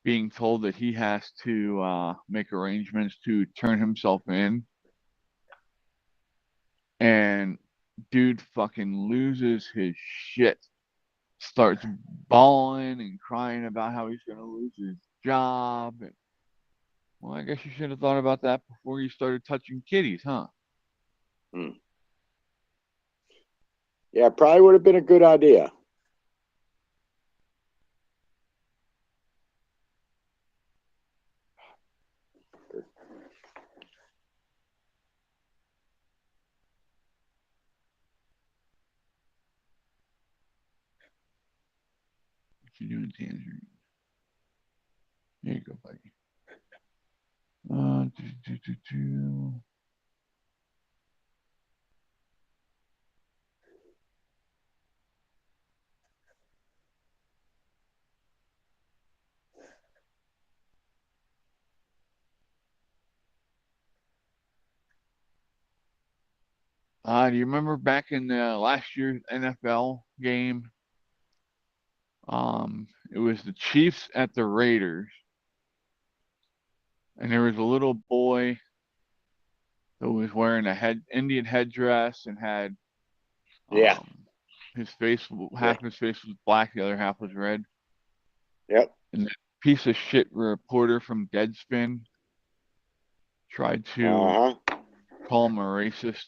being told that he has to make arrangements to turn himself in, and dude fucking loses his shit, starts bawling and crying about how he's gonna lose his job. And, well, I guess you should have thought about that before you started touching kitties, huh? Yeah, probably would have been a good idea. What you doing, Tangerine? There you go, buddy. Do, do, do, do. Do you remember back in last year's NFL game? It was the Chiefs at the Raiders, and there was a little boy that was wearing a Indian headdress and had Yeah. his face, half his face was black, the other half was red. Yep. And that piece of shit reporter from Deadspin tried to call him a racist.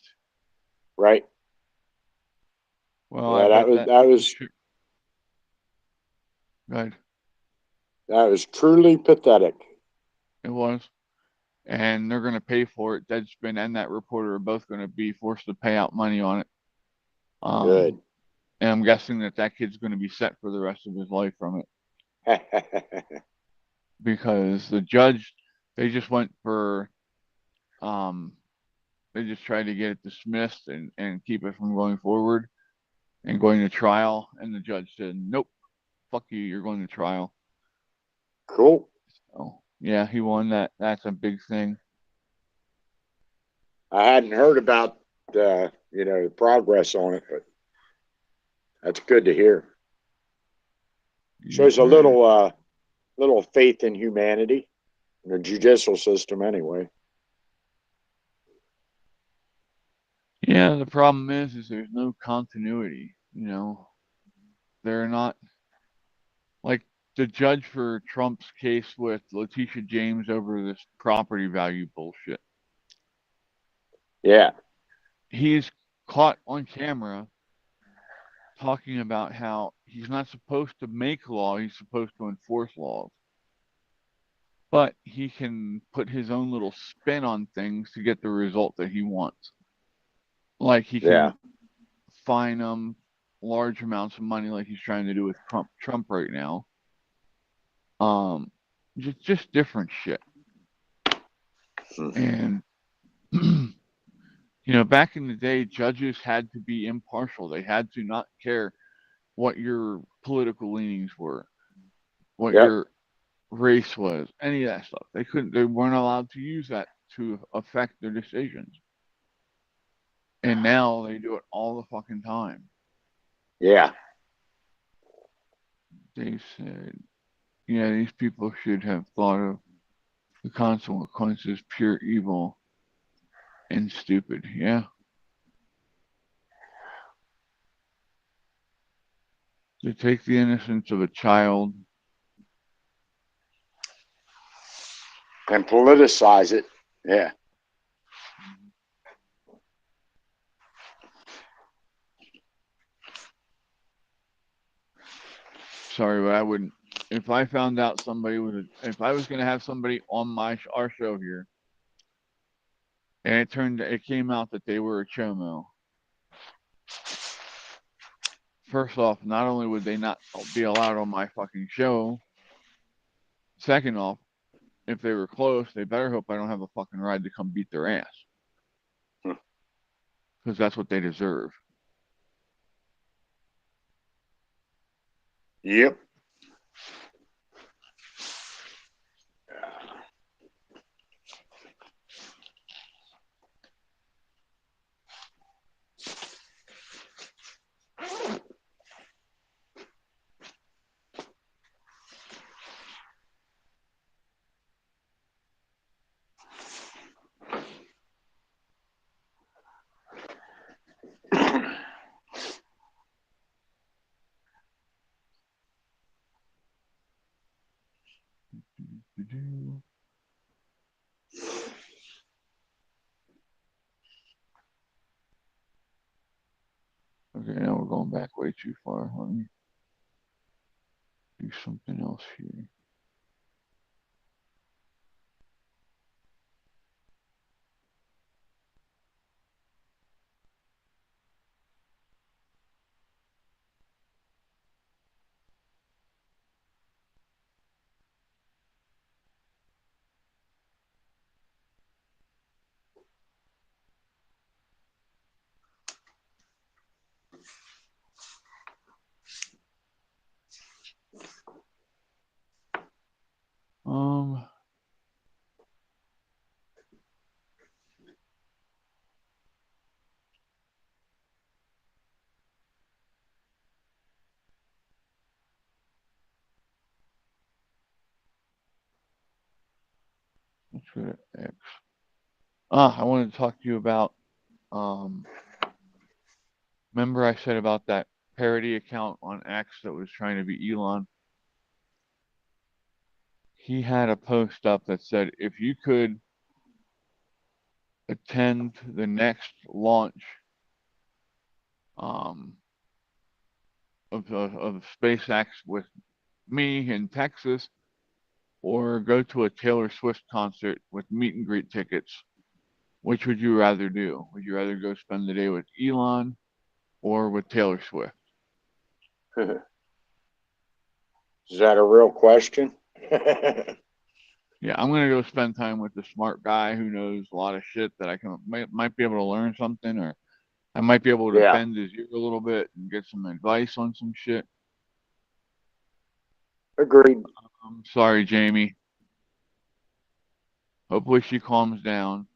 Right. Well, Yeah, I bet that was good. That was truly pathetic. It was. And they're going to pay for it. Deadspin and that reporter are both going to be forced to pay out money on it. Good. And I'm guessing that kid's going to be set for the rest of his life from it. Because the judge, they just went for, they just tried to get it dismissed and keep it from going forward and going to trial. And the judge said, nope, fuck you, you're going to trial. Cool. So, yeah, he won that. That's a big thing. I hadn't heard about the progress on it, but that's good to hear. Shows a little faith in humanity, in the judicial system, anyway. Yeah, the problem is there's no continuity. They're not like the judge for Trump's case with Letitia James over this property value bullshit. Yeah. He's caught on camera talking about how he's not supposed to make law, he's supposed to enforce laws. But he can put his own little spin on things to get the result that he wants. Like he can fine them large amounts of money like he's trying to do with Trump right now. Just different shit. And back in the day, judges had to be impartial. They had to not care what your political leanings were, what your race was, any of that stuff. They weren't allowed to use that to affect their decisions. And now they do it all the fucking time. Yeah. They said, these people should have thought of the consequences, pure evil and stupid. Yeah. To take the innocence of a child and politicize it. Yeah. sorry, but I wouldn't. If I found out somebody if I was going to have somebody on our show here, and it came out that they were a chomo. First off, not only would they not be allowed on my fucking show, second off, if they were close, they better hope I don't have a fucking ride to come beat their ass. Because that's what they deserve. Yep. Okay, now we're going back way too far. Let me do something else here. Let's go to X. I wanted to talk to you about, remember I said about that parody account on X that was trying to be Elon? He had a post up that said, if you could attend the next launch of SpaceX with me in Texas, or go to a Taylor Swift concert with meet and greet tickets, which would you rather do? Would you rather go spend the day with Elon or with Taylor Swift? Is that a real question? Yeah, I'm gonna go spend time with the smart guy who knows a lot of shit that might be able to learn something, or I might be able to Yeah. bend his ear a little bit and get some advice on some shit. Agreed. I'm sorry, Jamie. Hopefully she calms down.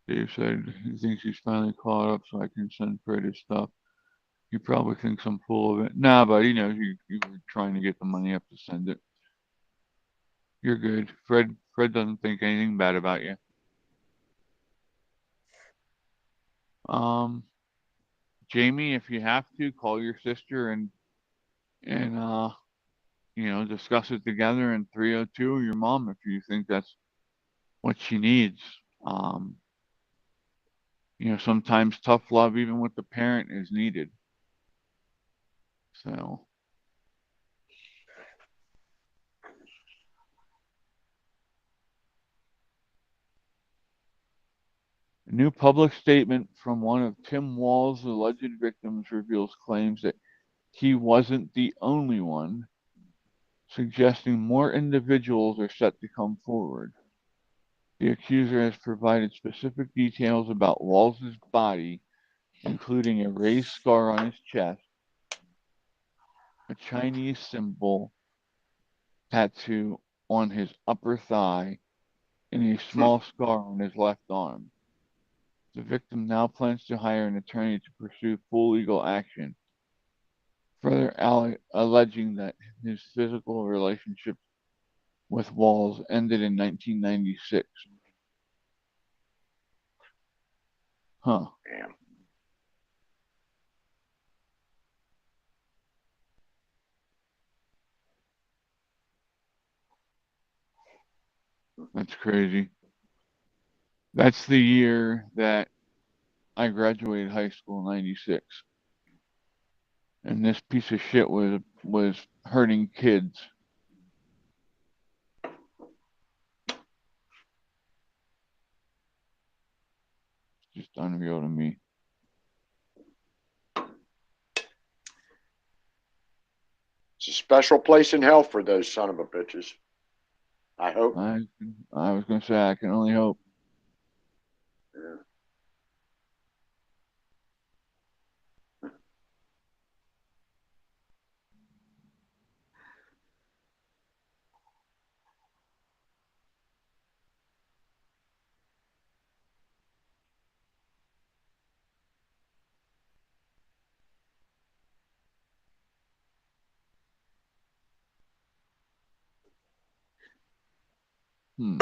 Dave said he thinks he's finally caught up, so I can send Fred his stuff. He probably thinks I'm full of it. Nah, but he knows you were trying to get the money up to send it. You're good. Fred doesn't think anything bad about you. Um, Jamie, if you have to, call your sister and discuss it together in 302, or your mom if you think that's what she needs. Um, sometimes tough love, even with the parent, is needed. So. A new public statement from one of Tim Wall's alleged victims reveals claims that he wasn't the only one, suggesting more individuals are set to come forward. The accuser has provided specific details about Walls' body, including a raised scar on his chest, a Chinese symbol tattoo on his upper thigh, and a small scar on his left arm. The victim now plans to hire an attorney to pursue full legal action. further alleging that his physical relationship with Walls ended in 1996. Huh. Damn. That's crazy. That's the year that I graduated high school in 96. And this piece of shit was hurting kids. Just unreal to me. It's a special place in hell for those son of a bitches. I hope. I was gonna say I can only hope. Yeah. Hmm.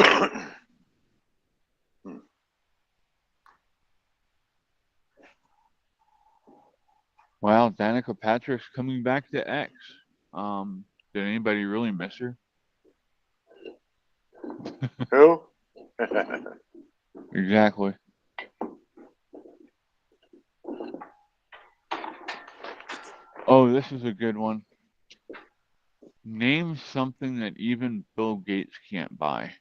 Well, Danica Patrick's coming back to X. Did anybody really miss her? Who? Exactly. Oh, this is a good one. Name something that even Bill Gates can't buy.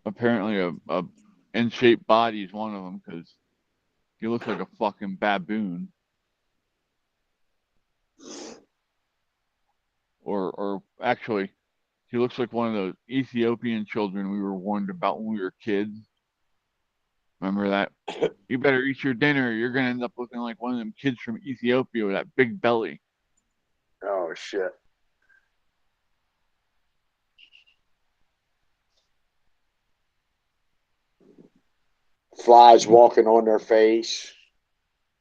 Apparently, a in-shape body is one of them because he looks like a fucking baboon. Or actually, he looks like one of those Ethiopian children we were warned about when we were kids. Remember that? You better eat your dinner. You're gonna end up looking like one of them kids from Ethiopia with that big belly. Oh shit. Flies walking on their face.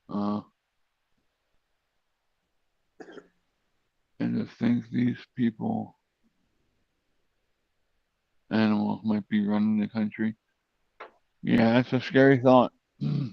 Uh, and to think these people, animals, might be running the country. Yeah, that's a scary thought. Yeah.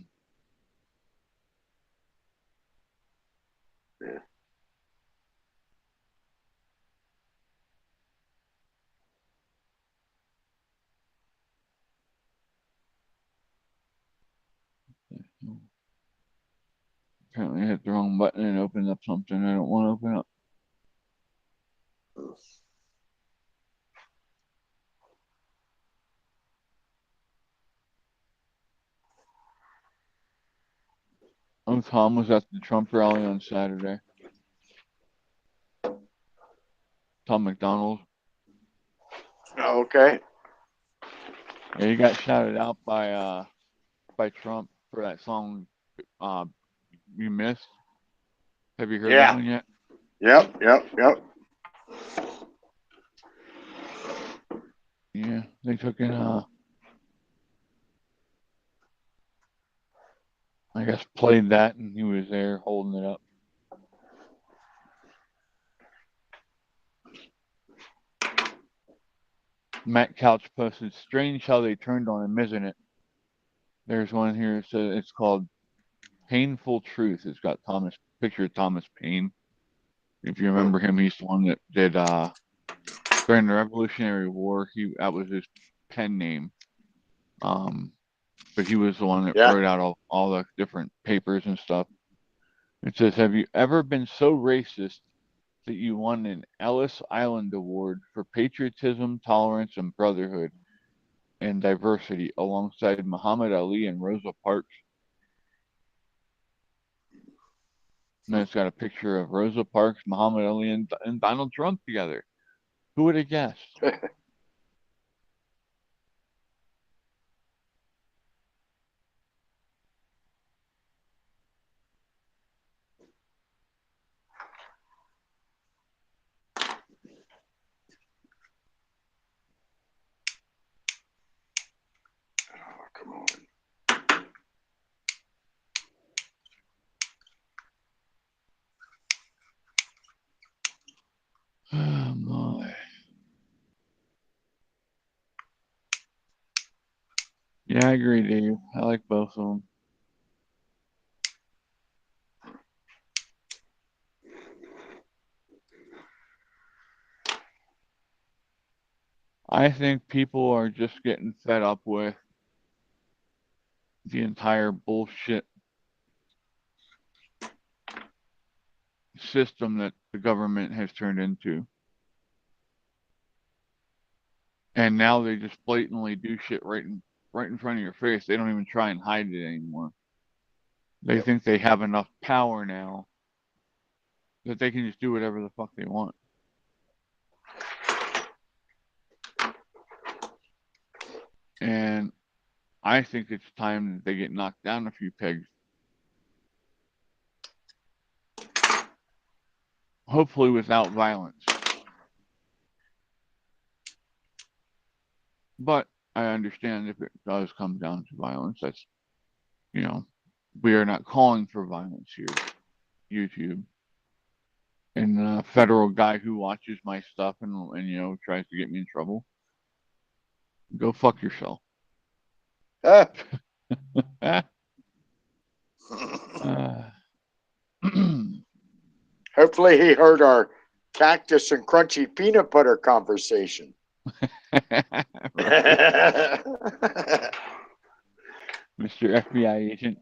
Apparently, I hit the wrong button and opened up something I don't want to open up. Oh, Tom was at the Trump rally on Saturday. Tom McDonald. Okay. Yeah, he got shouted out by Trump for that song uh You Missed. Have you heard that Yeah. one yet? Yep. Yeah, they took in I guess played that and he was there holding it up. Matt Couch posted, strange how they turned on him, isn't it? There's one here that says it's called Painful Truth. It's got picture of Thomas Paine. If you remember him, he's the one that did during the Revolutionary War. That was his pen name. But he was the one that Yeah. wrote out all the different papers and stuff. It says, have you ever been so racist that you won an Ellis Island Award for patriotism, tolerance, and brotherhood and diversity alongside Muhammad Ali and Rosa Parks? And then it's got a picture of Rosa Parks, Muhammad Ali, and Donald Trump together. Who would have guessed? Yeah, I agree, Dave. I like both of them. I think people are just getting fed up with the entire bullshit system that the government has turned into. And now they just blatantly do shit right in front of your face. They don't even try and hide it anymore. They Yep. think they have enough power now that they can just do whatever the fuck they want. And I think it's time that they get knocked down a few pegs. Hopefully without violence. But I understand if it does come down to violence, that's, we are not calling for violence here, YouTube. And the federal guy who watches my stuff and tries to get me in trouble, go fuck yourself. Hopefully he heard our cactus and crunchy peanut butter conversation. Mr. FBI agent,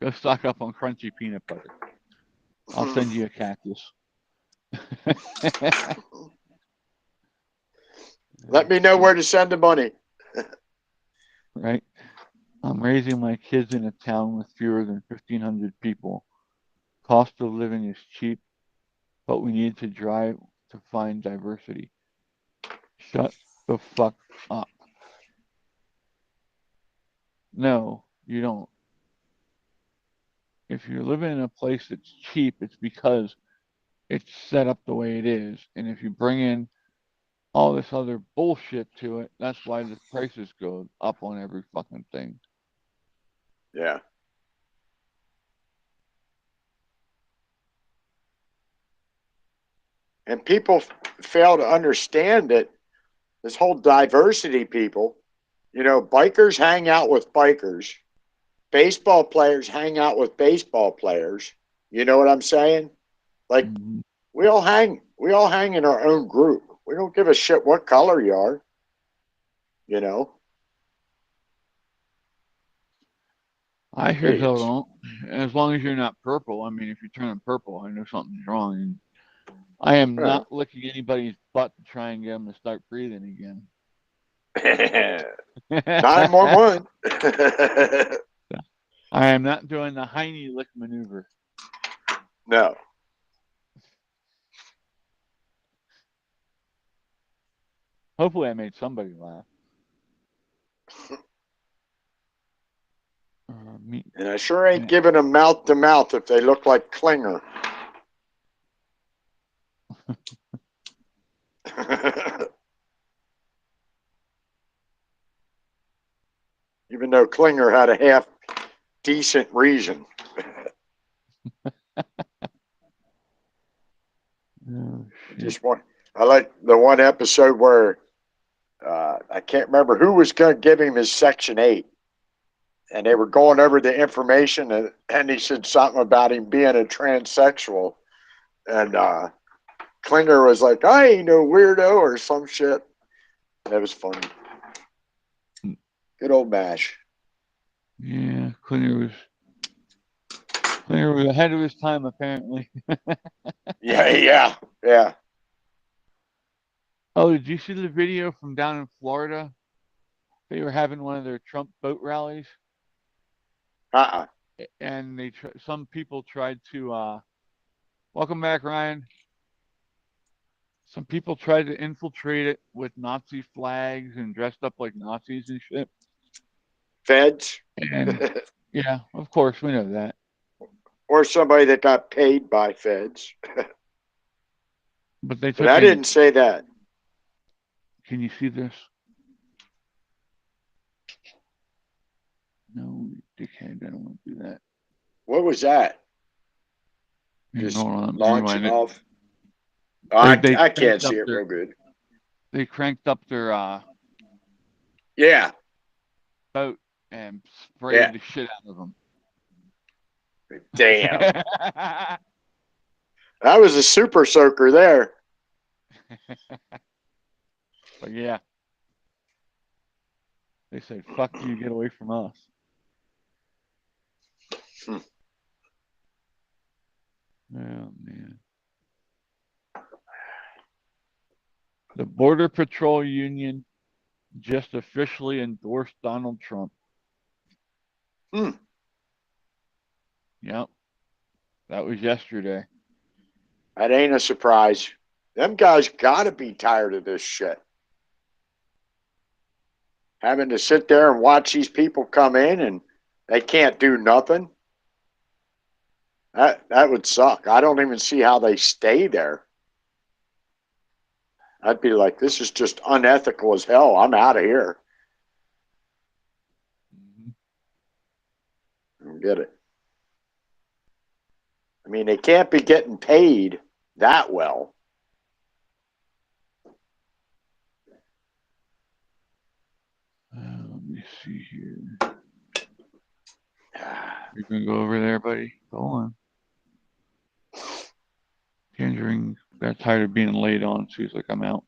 go stock up on crunchy peanut butter. I'll send you a cactus. Let me know where to send the money. Right? I'm raising my kids in a town with fewer than 1,500 people. Cost of living is cheap, but we need to drive to find diversity. Shut the fuck up. No, you don't. If you're living in a place that's cheap, it's because it's set up the way it is. And if you bring in all this other bullshit to it, that's why the prices go up on every fucking thing. Yeah. And people fail to understand that this whole diversity, people, bikers hang out with bikers, baseball players hang out with baseball players. You know what I'm saying? Like, we all hang in our own group. We don't give a shit what color you are. I sure as hell don't. As long as you're not purple. I mean, if you turn purple, I know something's wrong. I am not licking anybody's butt to try and get them to start breathing again. 911. I am not doing the Heine lick maneuver. No. Hopefully I made somebody laugh. And I sure ain't giving them mouth to mouth if they look like Klinger. Even though Klinger had a half decent reason. I like the one episode where I can't remember who was going to give him his Section 8. And they were going over the information, and he said something about him being a transsexual. And Klinger was like, I ain't no weirdo or some shit. That was funny. Good old MASH. Yeah, Klinger was ahead of his time, apparently. Yeah. Oh, did you see the video from down in Florida? They were having one of their Trump boat rallies. And some people tried to, welcome back, Ryan. Some people tried to infiltrate it with Nazi flags and dressed up like Nazis and shit. Feds? And yeah, of course, we know that. Or somebody that got paid by feds. But I didn't say that. Can you see this? No, dickhead, I don't want to do that. What was that? Just launching off. I can't see it real good. They cranked up their yeah. boat and sprayed Yeah. the shit out of them. Damn. That was a super soaker there. But yeah. They said, fuck you, get away from us. Hmm. Oh, man. The Border Patrol Union just officially endorsed Donald Trump. Hmm. Yep. That was yesterday. That ain't a surprise. Them guys gotta be tired of this shit. Having to sit there and watch these people come in and they can't do nothing. That would suck. I don't even see how they stay there. I'd be like, this is just unethical as hell. I'm out of here. I don't get it. I mean, they can't be getting paid that well. Let me see here. You can go over there, buddy. Go on. Tangerine got tired of being laid on, so he's like, I'm out.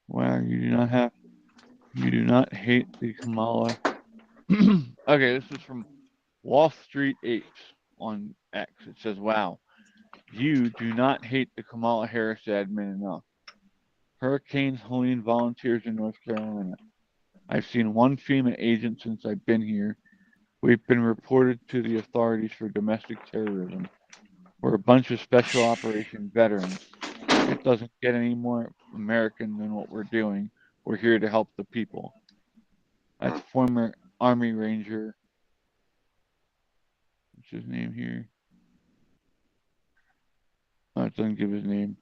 Wow, you do not hate the Kamala. Okay, this is from Wall Street Apes on X. It says, wow, you do not hate the Kamala Harris admin enough. Hurricane Helene volunteers in North Carolina. I've seen one FEMA agent since I've been here. We've been reported to the authorities for domestic terrorism. We're a bunch of special operation veterans. It doesn't get any more American than what we're doing. We're here to help the people. That's former Army Ranger. What's his name here? Oh, it doesn't give his name.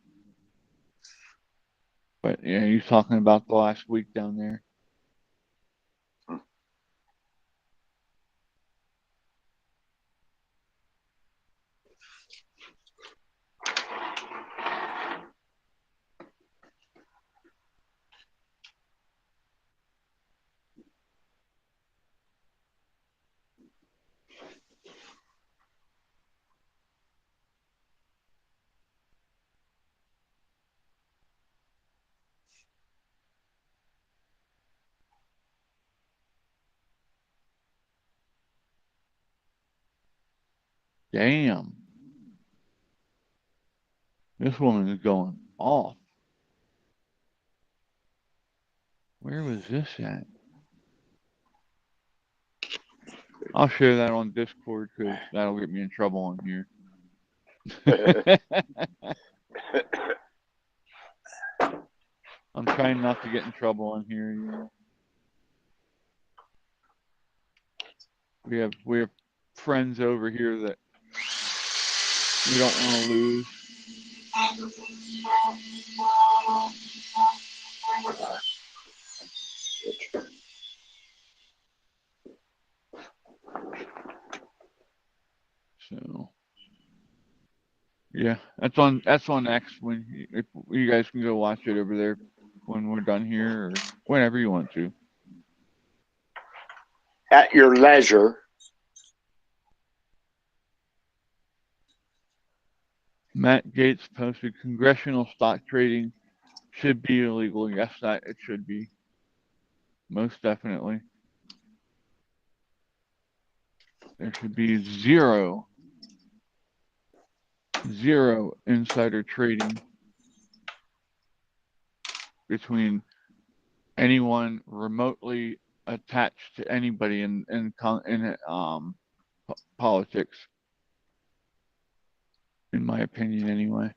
But yeah, he's talking about the last week down there. Damn. This woman is going off. Where was this at? I'll share that on Discord because that'll get me in trouble on here. I'm trying not to get in trouble on here. You know. We have friends over here that we don't want to lose. So yeah, that's on X when if you guys can go watch it over there when we're done here or whenever you want to. At your leisure. Matt Gaetz posted congressional stock trading should be illegal. Yes, that it should be. Most definitely. There should be zero insider trading between anyone remotely attached to anybody in politics, in my opinion, anyway.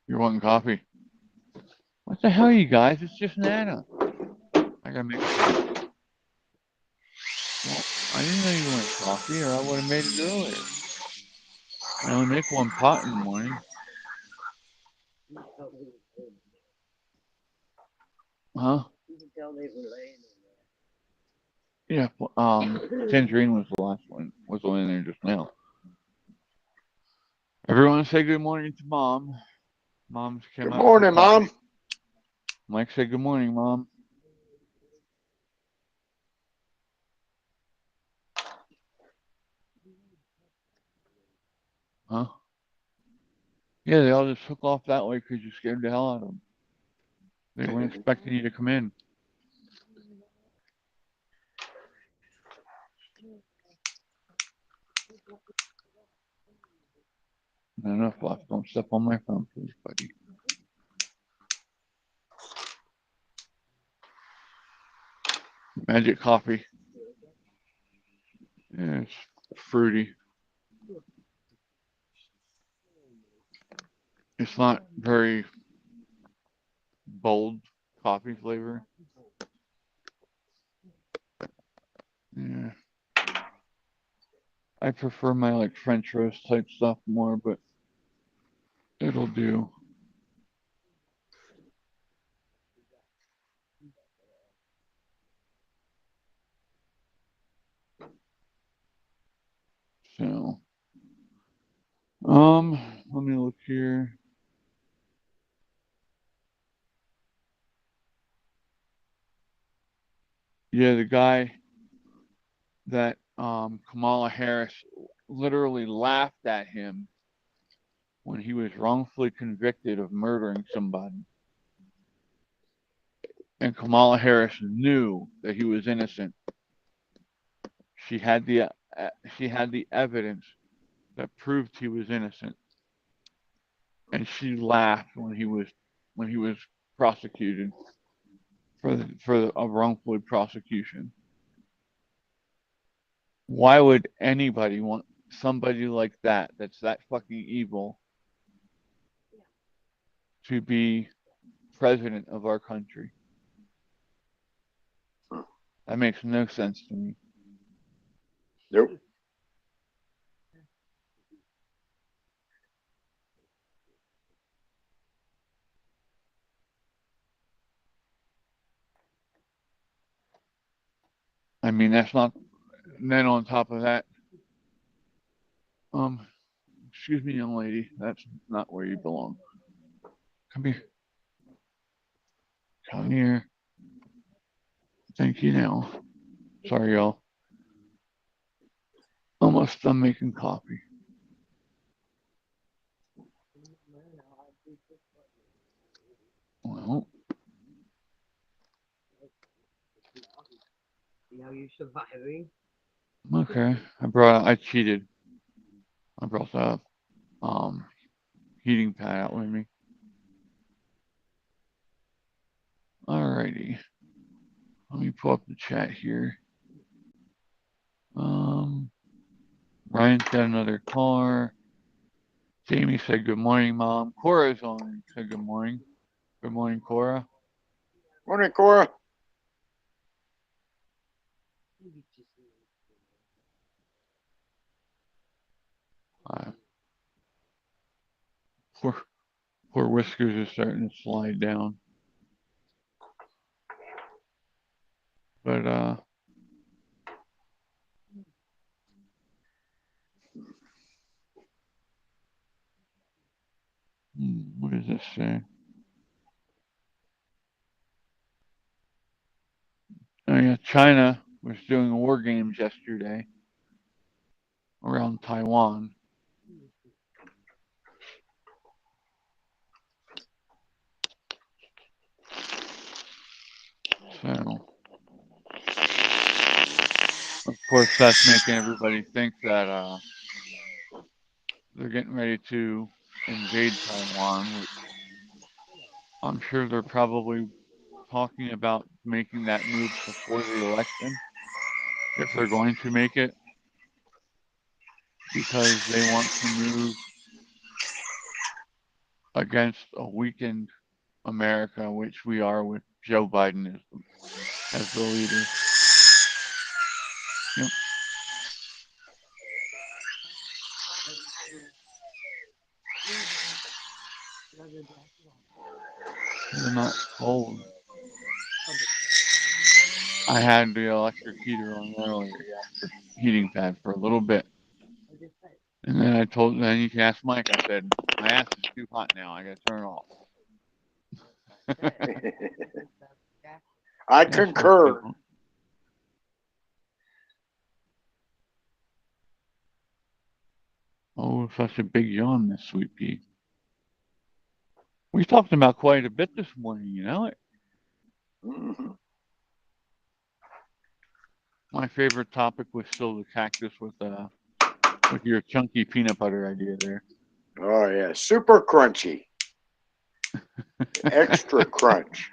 You're wanting coffee? What the hell, you guys? It's just Nana. I gotta make. Well, I didn't know you wanted coffee, or I would have made it earlier. I only make one pot in the morning. Huh? You can tell they were laying in there. Yeah, Tangerine was the last one. Was the one in there just now. Everyone say good morning to Mom. Mom's came Good out for morning, coffee. Mom. Mike said good morning, Mom. Huh? Yeah, they all just took off that way because you scared the hell out of them. They weren't expecting you to come in. Not enough left. Don't step on my phone, please, buddy. Magic coffee. Yeah, it's fruity. It's not very bold coffee flavor. Yeah. I prefer my like French roast type stuff more, but it'll do. So, let me look here. Yeah, the guy that Kamala Harris literally laughed at him when he was wrongfully convicted of murdering somebody. And Kamala Harris knew that he was innocent. She had the evidence that proved he was innocent, and she laughed when he was prosecuted for a wrongful prosecution. Why would anybody want somebody like that, that's that fucking evil, to be president of our country? That makes no sense to me. Nope. I mean, that's not. And then on top of that, excuse me, young lady, that's not where you belong. Come here. Come here. Thank you now. Sorry, y'all. Almost done making coffee. Well, See how you're surviving? okay. I cheated. I brought the heating pad out with me. Alrighty. Let me pull up the chat here. Ryan's got another car. Jamie said good morning, Mom. Cora's on. Said good morning. Good morning, Cora. Morning, Cora. Poor, poor Whiskers is starting to slide down. But what does this say? Oh yeah, China was doing war games yesterday around Taiwan. So, of course, that's making everybody think that they're getting ready to invade Taiwan, which I'm sure they're probably talking about making that move before the election, if they're going to make it, because they want to move against a weakened America, which we are with Joe Biden as the leader. Yep. They're not cold. I had the electric heater on earlier, yeah, the heating pad for a little bit. And then you can ask Mike, I said, my ass is too hot now. I got to turn it off. I Yes, concur. Oh, such a big yawn, Miss Sweet Pea. We talked about quite a bit this morning, you know it. Mm-hmm. My favorite topic was still the cactus with your chunky peanut butter idea there. Oh yeah, super crunchy, extra crunch.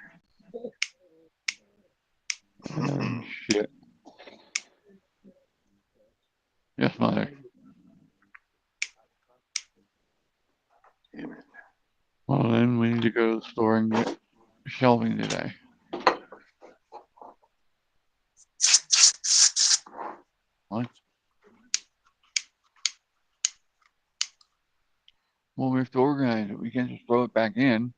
Oh, shit. Yes, mother. Damn it. Well, then we need to go to the store and get shelving today. What? Well, we have to organize it. We can't just throw it back in.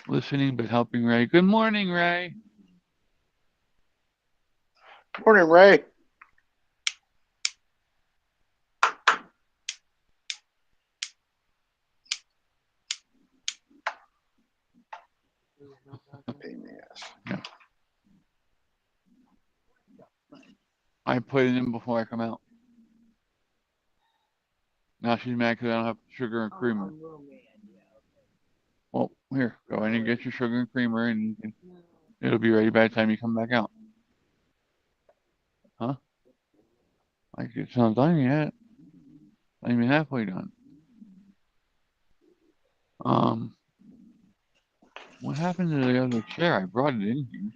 Listening but helping Ray. Good morning, Ray. Morning, Ray. Pain in the ass. Yeah. I put it in before I come out. Now she's mad because I don't have sugar and creamer. Well, here, go in and get your sugar and creamer, and it'll be ready by the time you come back out. Huh? Like it's not done yet. Not even halfway done. What happened to the other chair? I brought it in here.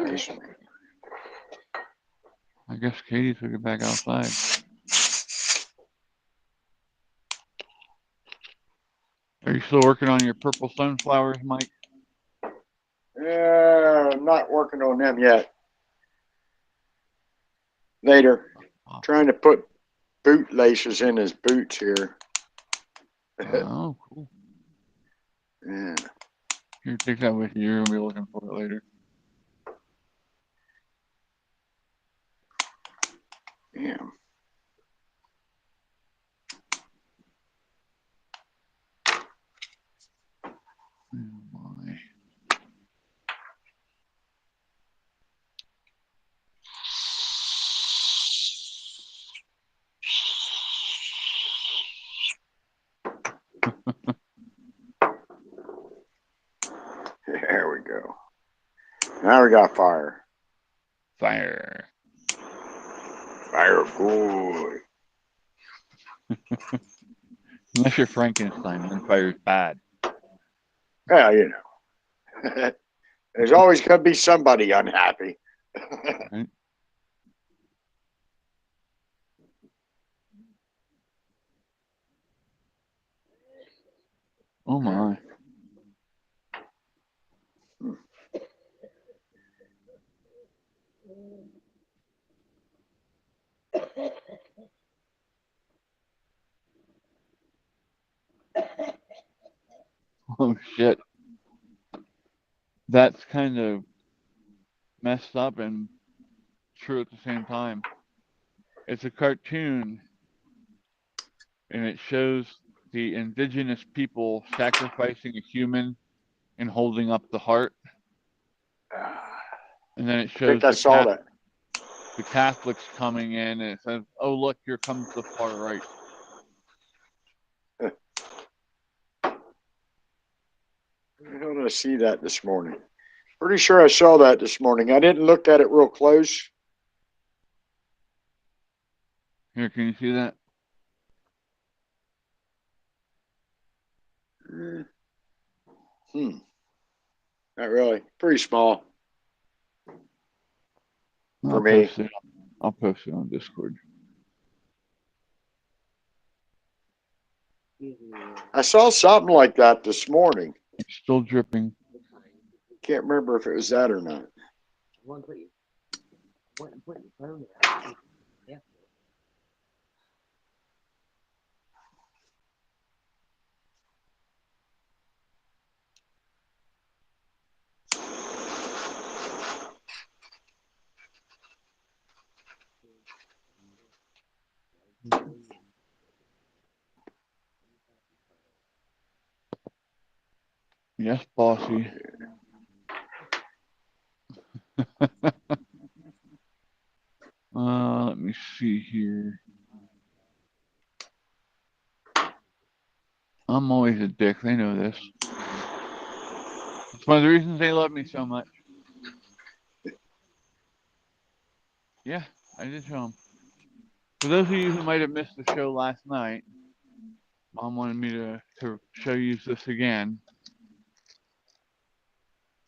Nice. I guess Katie took it back outside. Are you still working on your purple sunflowers, Mike? Yeah, I'm not working on them yet. Later. Trying to put boot laces in his boots here. Oh, cool. Yeah. Here, take that with you. You're going to be looking for it later. Yeah. Oh, my. There we go. Now we got fire. Fire. Fire boy. Unless you're Frankenstein, then fire's bad. Yeah, you know. There's always going to be somebody unhappy. Right? Oh, my. Oh, shit. That's kind of messed up and true at the same time. It's a cartoon, and it shows the indigenous people sacrificing a human and holding up the heart. And then it I think shows I saw that. the Catholics coming in, and it says, "Oh, look, here comes the far right." How did I see that this morning? Pretty sure I saw that this morning. I didn't look at it real close. Here, can you see that? Not really. Pretty small for I'll me. post it on Discord. I saw something like that this morning. It's still dripping. Can't remember if it was that or not. Yes, bossy. Let me see here. I'm always a dick. They know this. It's one of the reasons they love me so much. Yeah, I did show them. For those of you who might have missed the show last night, Mom wanted me to show you this again.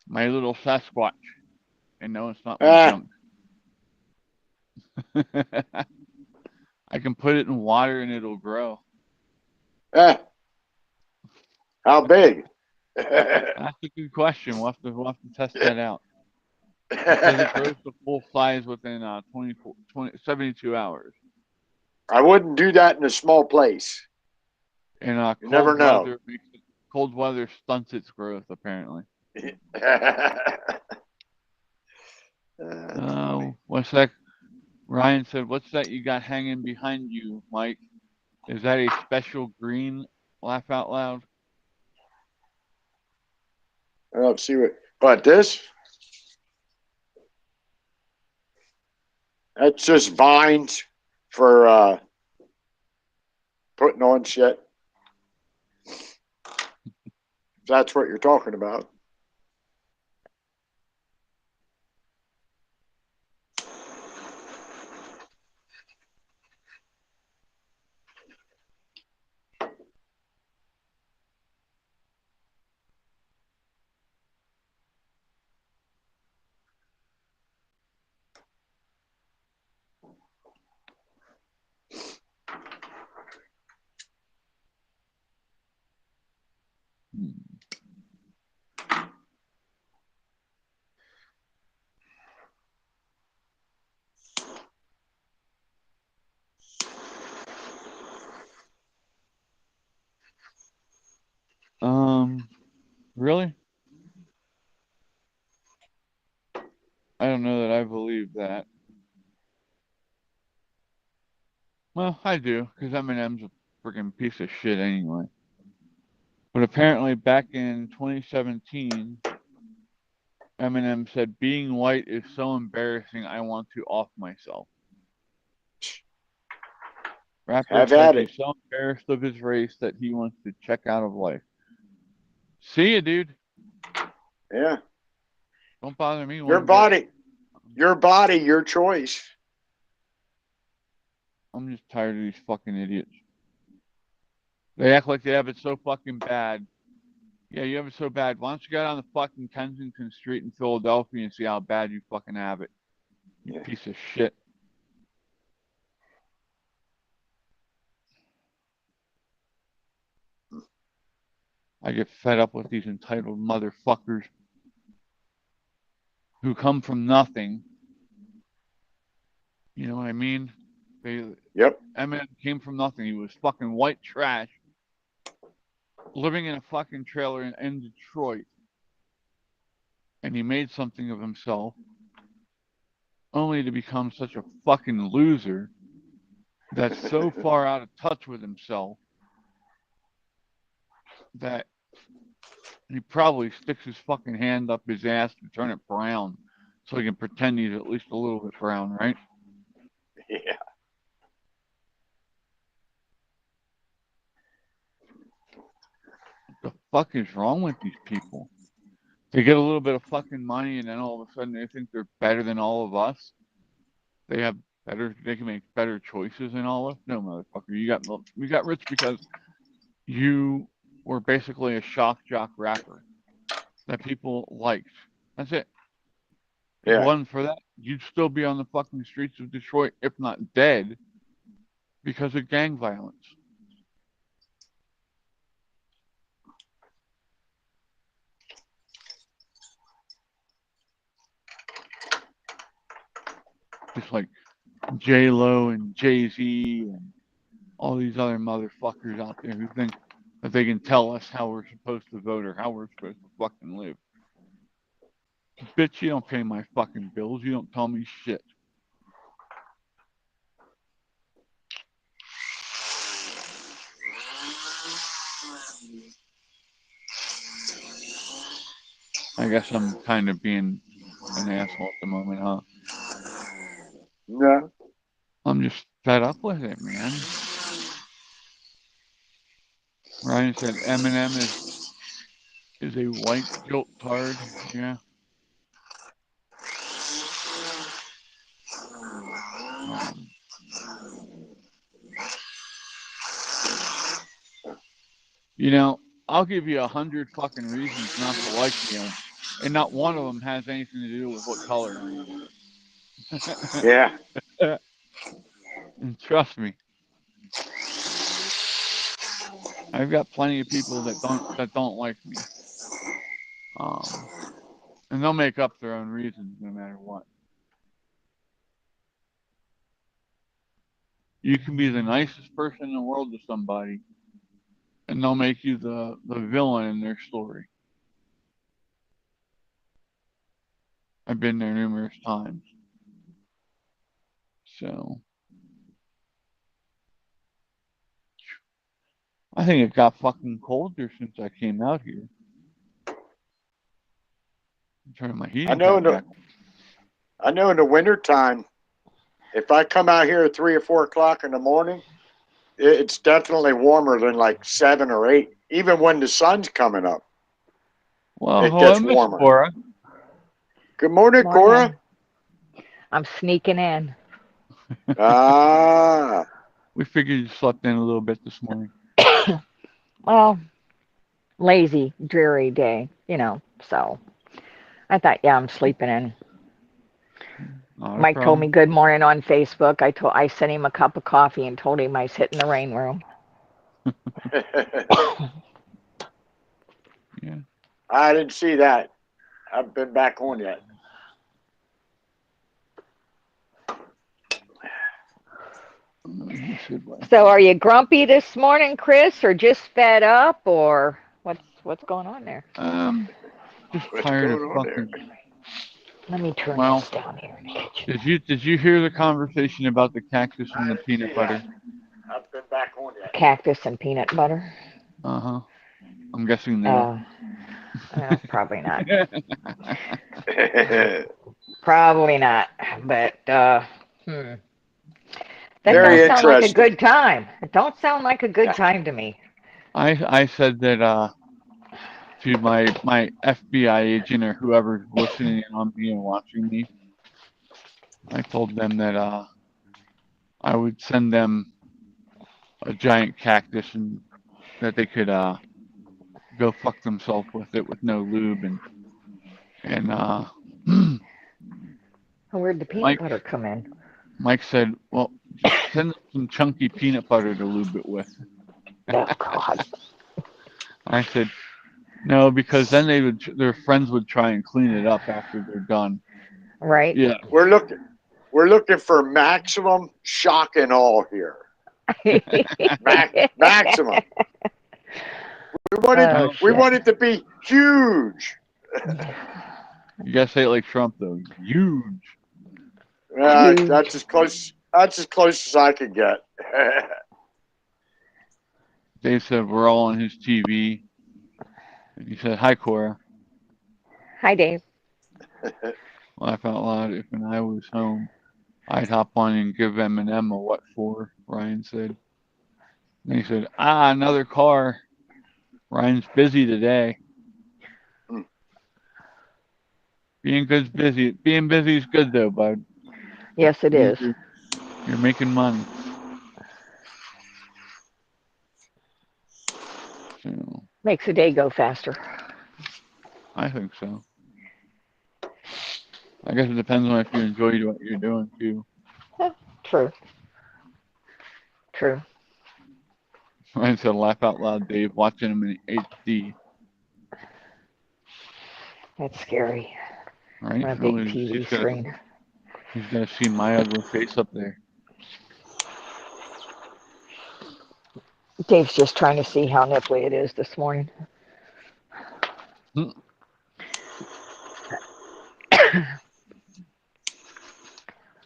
My little Sasquatch. And no, it's not my junk. I can put it in water and it'll grow. How big? That's a good question. We'll have to test that out. It says it grows to full size within 72 hours. I wouldn't do that in a small place. And you never know. Cold weather stunts its growth, apparently. What's that? Ryan said, "What's that you got hanging behind you, Mike? Is that a special green?" Laugh out loud. Let's see what this. That's just vines for putting on shit. That's what you're talking about. Really? I don't know that I believe that. Well, I do, because Eminem's a freaking piece of shit anyway. But apparently, back in 2017, Eminem said, "Being white is so embarrassing, I want to off myself." Rapper says he's so embarrassed of his race that he wants to check out of life. See ya, dude. Yeah. Don't bother me. Your body, your choice. I'm just tired of these fucking idiots. They act like they have it so fucking bad. Yeah, you have it so bad. Why don't you get on the fucking Kensington Street in Philadelphia and see how bad you fucking have it? You piece of shit. I get fed up with these entitled motherfuckers who come from nothing. You know what I mean? Eminem came from nothing. He was fucking white trash, living in a fucking trailer in Detroit. And he made something of himself, only to become such a fucking loser that's so far out of touch with himself that he probably sticks his fucking hand up his ass to turn it brown so he can pretend he's at least a little bit brown, right? Yeah. What the fuck is wrong with these people? They get a little bit of fucking money and then all of a sudden they think they're better than all of us. They can make better choices than all of us. No, motherfucker, we got rich because you were basically a shock jock rapper that people liked. That's it. If it wasn't for that, you'd still be on the fucking streets of Detroit, if not dead, because of gang violence. Just like J-Lo and Jay-Z and all these other motherfuckers out there who think that they can tell us how we're supposed to vote or how we're supposed to fucking live. Bitch, you don't pay my fucking bills. You don't tell me shit. I guess I'm kind of being an asshole at the moment, huh? No. I'm just fed up with it, man. Ryan said Eminem is a white guilt card. Yeah. You know, I'll give you 100 fucking reasons not to like me, and not one of them has anything to do with what color I am. Yeah. And trust me, I've got plenty of people that don't like me. And they'll make up their own reasons no matter what. You can be the nicest person in the world to somebody, and they'll make you the villain in their story. I've been there numerous times. So I think it got fucking colder since I came out here. I'm turning my heating back. I know in the wintertime, if I come out here at 3 or 4 o'clock in the morning, it's definitely warmer than like 7 or 8, even when the sun's coming up. Well, it gets warmer. Cora. Good morning, Cora. I'm sneaking in. We figured you slept in a little bit this morning. Well, lazy, dreary day, so I thought, yeah, I'm sleeping in. Mike told me good morning on Facebook. I sent him a cup of coffee and told him I was hitting the rain room. Yeah. I didn't see that. I haven't been back on yet. So are you grumpy this morning, Chris, or just fed up, or what's going on there? Just tired of fucking. Let me turn this down here in the kitchen. Did you hear the conversation about the cactus and the peanut butter? I've been back on yet. Cactus and peanut butter? Uh-huh. I'm guessing no. Probably not. Probably not. But that Very don't sound like a good time. It don't sound like a good time to me. I said that to my FBI agent or whoever's listening on me and watching me. I told them that I would send them a giant cactus and that they could go fuck themselves with it with no lube and where'd the peanut butter come in? Mike said, well, send them some chunky peanut butter to lube it with. Oh God. I said, no, because then their friends would try and clean it up after they're done. Right. Yeah. We're looking for maximum shock and awe here. Maximum. We want it to be huge. You gotta say it like Trump though. Huge. That's as close as I could get. Dave said we're all on his TV. And he said, "Hi, Cora." Hi, Dave. Laugh out loud. If when I was home, I'd hop on and give Eminem a what for, Ryan said. And he said, another car. Ryan's busy today. Being busy is good though, bud. Yes, it is. You're making money. So, makes the day go faster. I think so. I guess it depends on if you enjoy what you're doing too. True. Ryan said, laugh out loud, Dave, watching him in HD. That's scary. Right? On a big TV screen. He's going to see my ugly face up there. Dave's just trying to see how nipply it is this morning. A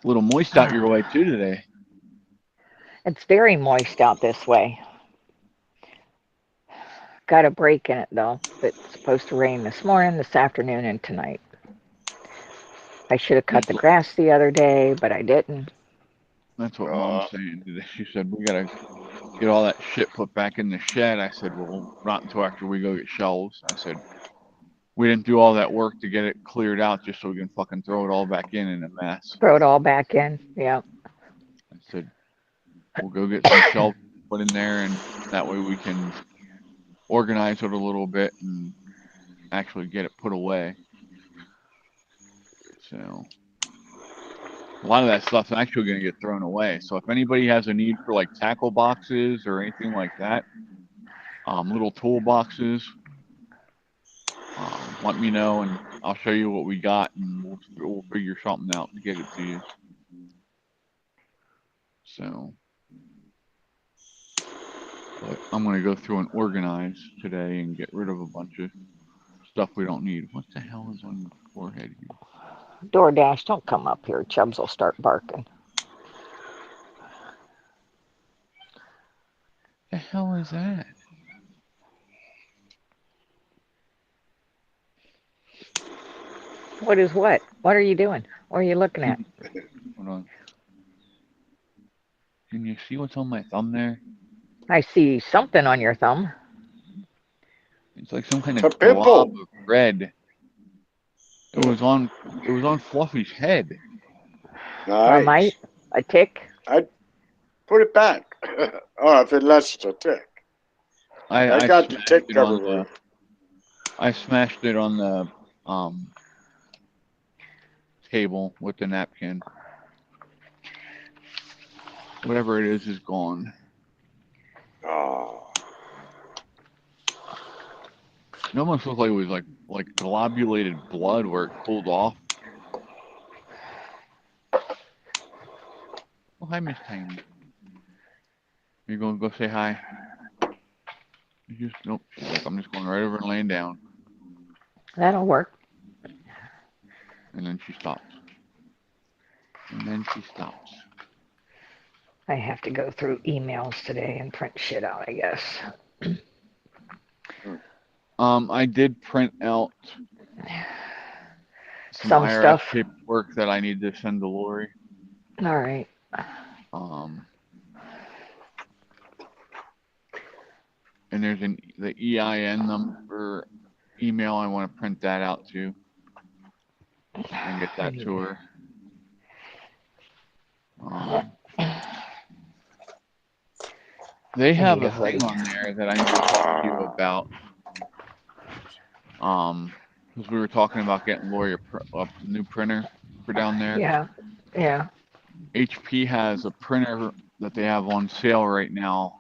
little moist out your way too today. It's very moist out this way. Got a break in it though. It's supposed to rain this morning, this afternoon, and tonight. I should have cut the grass the other day, but I didn't. That's what Mom's saying today. She said, we gotta get all that shit put back in the shed. I said, well, not until after we go get shelves. I said, we didn't do all that work to get it cleared out just so we can fucking throw it all back in a mess. Throw it all back in. Yeah. I said, we'll go get some shelves put in there, and that way we can organize it a little bit and actually get it put away. So a lot of that stuff's actually going to get thrown away. So if anybody has a need for like tackle boxes or anything like that, little toolboxes, let me know and I'll show you what we got, and we'll figure something out to get it to you. So, but I'm going to go through and organize today and get rid of a bunch of stuff we don't need. What the hell is on your forehead here? DoorDash, don't come up here. Chubbs will start barking. The hell is that? What is what? What are you doing? What are you looking at? Hold on. Can you see what's on my thumb there? I see something on your thumb. It's like some kind It's a of blob pimple. of red. It was on Fluffy's head. Nice. Termite? A tick? Put it back. Oh, if it lets it's a tick. I got the smashed tick it on cover. I smashed it on the table with the napkin. Whatever it is gone. Oh. It almost looked like it was like globulated blood where it cooled off. Oh, hi, Miss Tiny. You gonna go say hi? You just nope. She's like, I'm just going right over and laying down. That'll work. And then she stops. And then she stops. I have to go through emails today and print shit out, I guess. I did print out Some IRS stuff. paperwork that I need to send to Lori. All right. And there's the EIN number email. I want to print that out too and get that to her. They have a thing on there that I need to talk to you about. Because we were talking about getting Lori a new printer for down there. Yeah. Yeah. HP has a printer that they have on sale right now.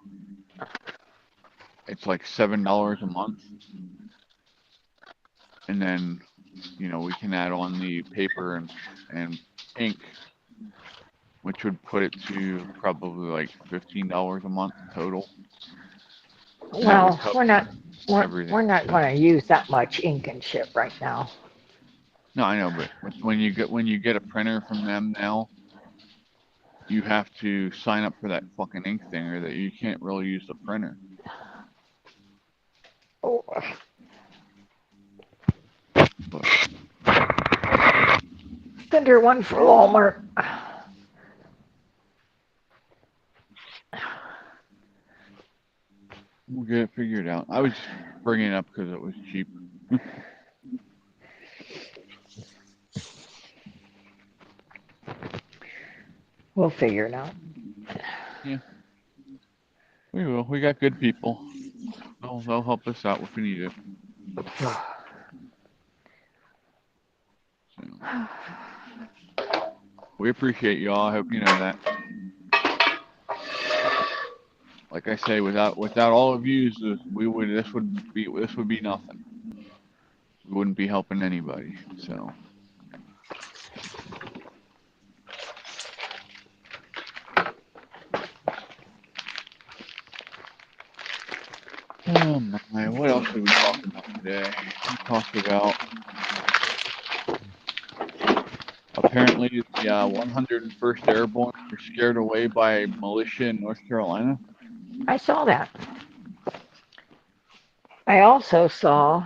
It's like $7 a month. And then, we can add on the paper and ink, which would put it to probably like $15 a month total. Well, we're not everything. going to use that much ink and shit right now. No, I know, but when you get a printer from them now, you have to sign up for that fucking ink thing, or that you can't really use the printer. Oh. But, Send her one from Walmart. we'll get it figured out. I was bringing it up because it was cheap. We'll figure it out. Yeah. We will. We got good people. They'll help us out if we need it. So, we appreciate y'all. I hope you know that. Like I say, without all of you, this would be nothing. We wouldn't be helping anybody. So. Oh my, what else did we talk about today? We talked about apparently the 101st Airborne were scared away by militia in North Carolina. I saw that. I also saw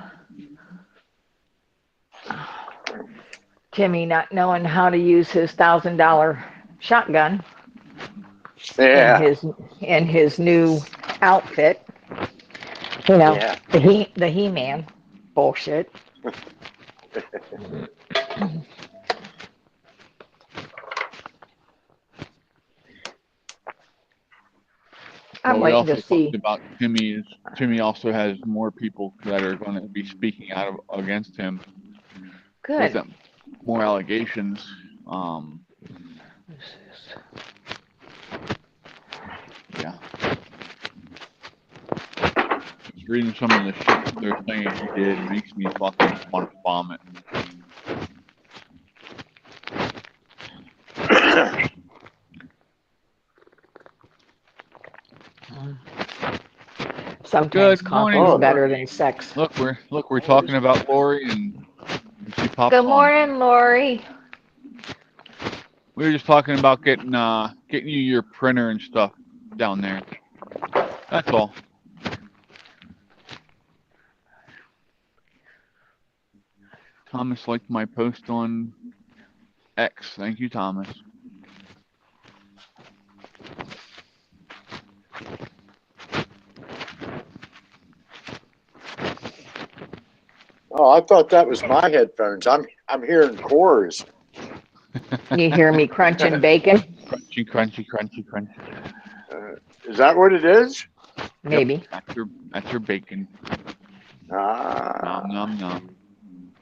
Timmy not knowing how to use his $1,000 shotgun in Yeah. his new outfit. You know, Yeah. the He-Man bullshit. I'm Well, we waiting also to see. talked about Timmy also has more people that are going to be speaking out against him with Good. them, more allegations. Yeah. Just reading some of the shit that they're saying he did makes me fucking want to vomit. Sometimes Good coffee morning. is better than sex. Look, we're talking about Lori, and she pops Good on. morning, Lori. We were just talking about getting you your printer and stuff down there. That's all. Thomas liked my post on X. Thank you, Thomas. Oh, I thought that was my headphones. I'm hearing cores. You hear me crunching bacon? Crunchy, crunchy, crunchy, crunchy. Is that what it is? Maybe. Yep, that's your bacon. Ah. Nom nom nom.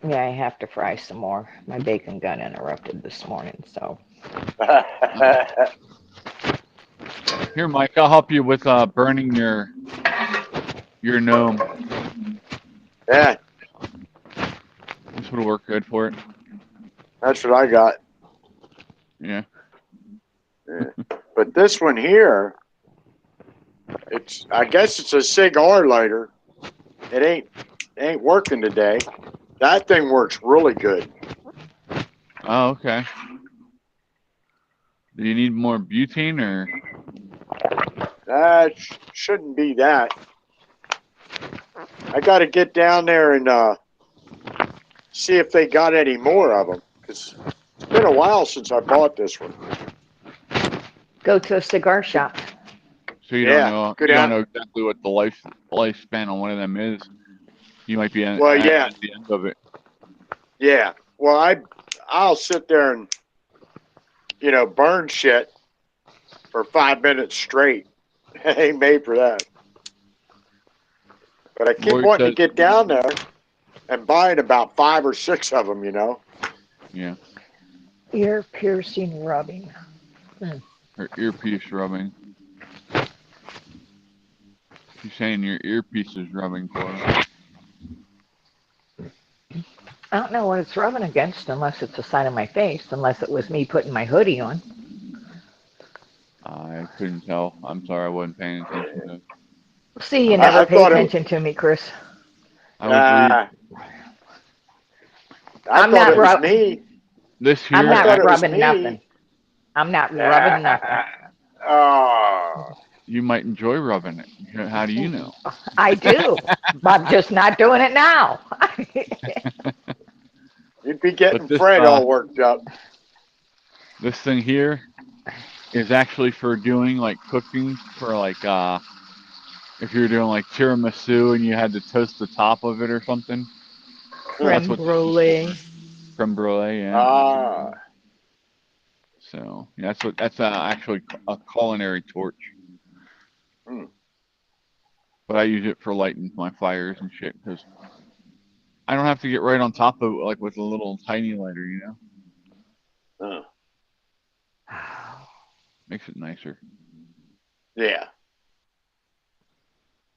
Yeah, I have to fry some more. My bacon got interrupted this morning, so. Here, Mike, I'll help you with burning your gnome. Yeah, This would work good for it. that's what I got. Yeah. Yeah. But this one here, I guess it's a cigar lighter. It ain't working today. That thing works really good. Oh, okay. Do you need more butane or? That shouldn't be that. I got to get down there and see if they got any more of them. Because it's been a while since I bought this one. Go to a cigar shop. So you Yeah, don't go know down. exactly what the lifespan on one of them is. You might be at Well, yeah. the end of it. Yeah. Well, I'll sit there and burn shit for 5 minutes straight. I ain't made for that. But I keep Lori wanting to says- get down there and buying about 5 or 6 of them. Yeah. Ear piercing rubbing. Her earpiece rubbing. She's saying your earpiece is rubbing for her. I don't know what it's rubbing against unless it's the side of my face, unless it was me putting my hoodie on. I couldn't tell. I'm sorry, I wasn't paying attention to it. See, you never I pay thought attention to me, Chris. I was reading I thought it was me. this here. I'm I thought not it was rubbing me. nothing. I'm not rubbing nothing. Oh. You might enjoy rubbing it. How do you know? I do. I'm just not doing it now. You'd be getting But this, Fred all worked up. This thing here is actually for doing like cooking for like if you're doing like tiramisu and you had to toast the top of it or something. Creme brulee. Creme brulee, yeah. Ah. So yeah, that's actually a culinary torch. Hmm. But I use it for lighting my fires and shit because I don't have to get right on top of it like with a little tiny lighter, Makes it nicer. Yeah.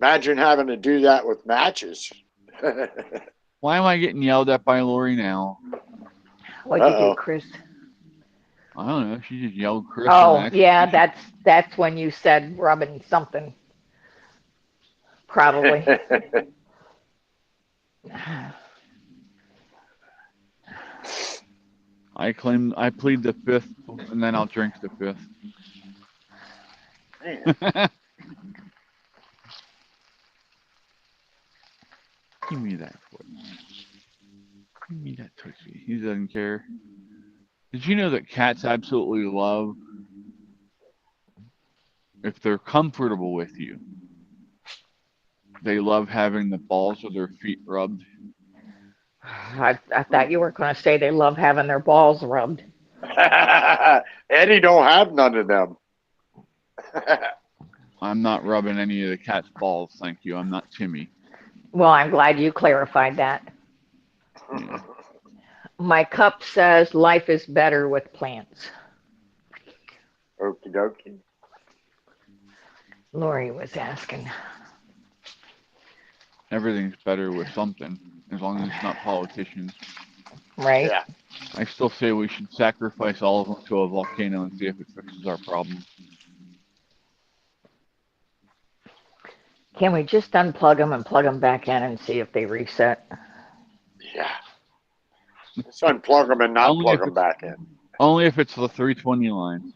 Imagine having to do that with matches. Why am I getting yelled at by Lori now? What'd you do, Chris? I don't know. She just yelled Chris. Oh, yeah, that's when you said rubbing something. Probably. I plead the fifth, and then I'll drink the fifth. Give me that foot. He got touchy. He doesn't care. Did you know that cats absolutely love if they're comfortable with you? They love having the balls of their feet rubbed. I thought you were going to say they love having their balls rubbed. Eddie don't have none of them. I'm not rubbing any of the cat's balls, thank you. I'm not Timmy. Well, I'm glad you clarified that. Yeah. My cup says life is better with plants. Okie dokie. Lori was asking. Everything's better with something, as long as it's not politicians. Right? Yeah. I still say we should sacrifice all of them to a volcano and see if it fixes our problem. Can we just unplug them and plug them back in and see if they reset? Yeah. Just unplug them and not Only plug if them it's- back in. Only if it's the 320 line.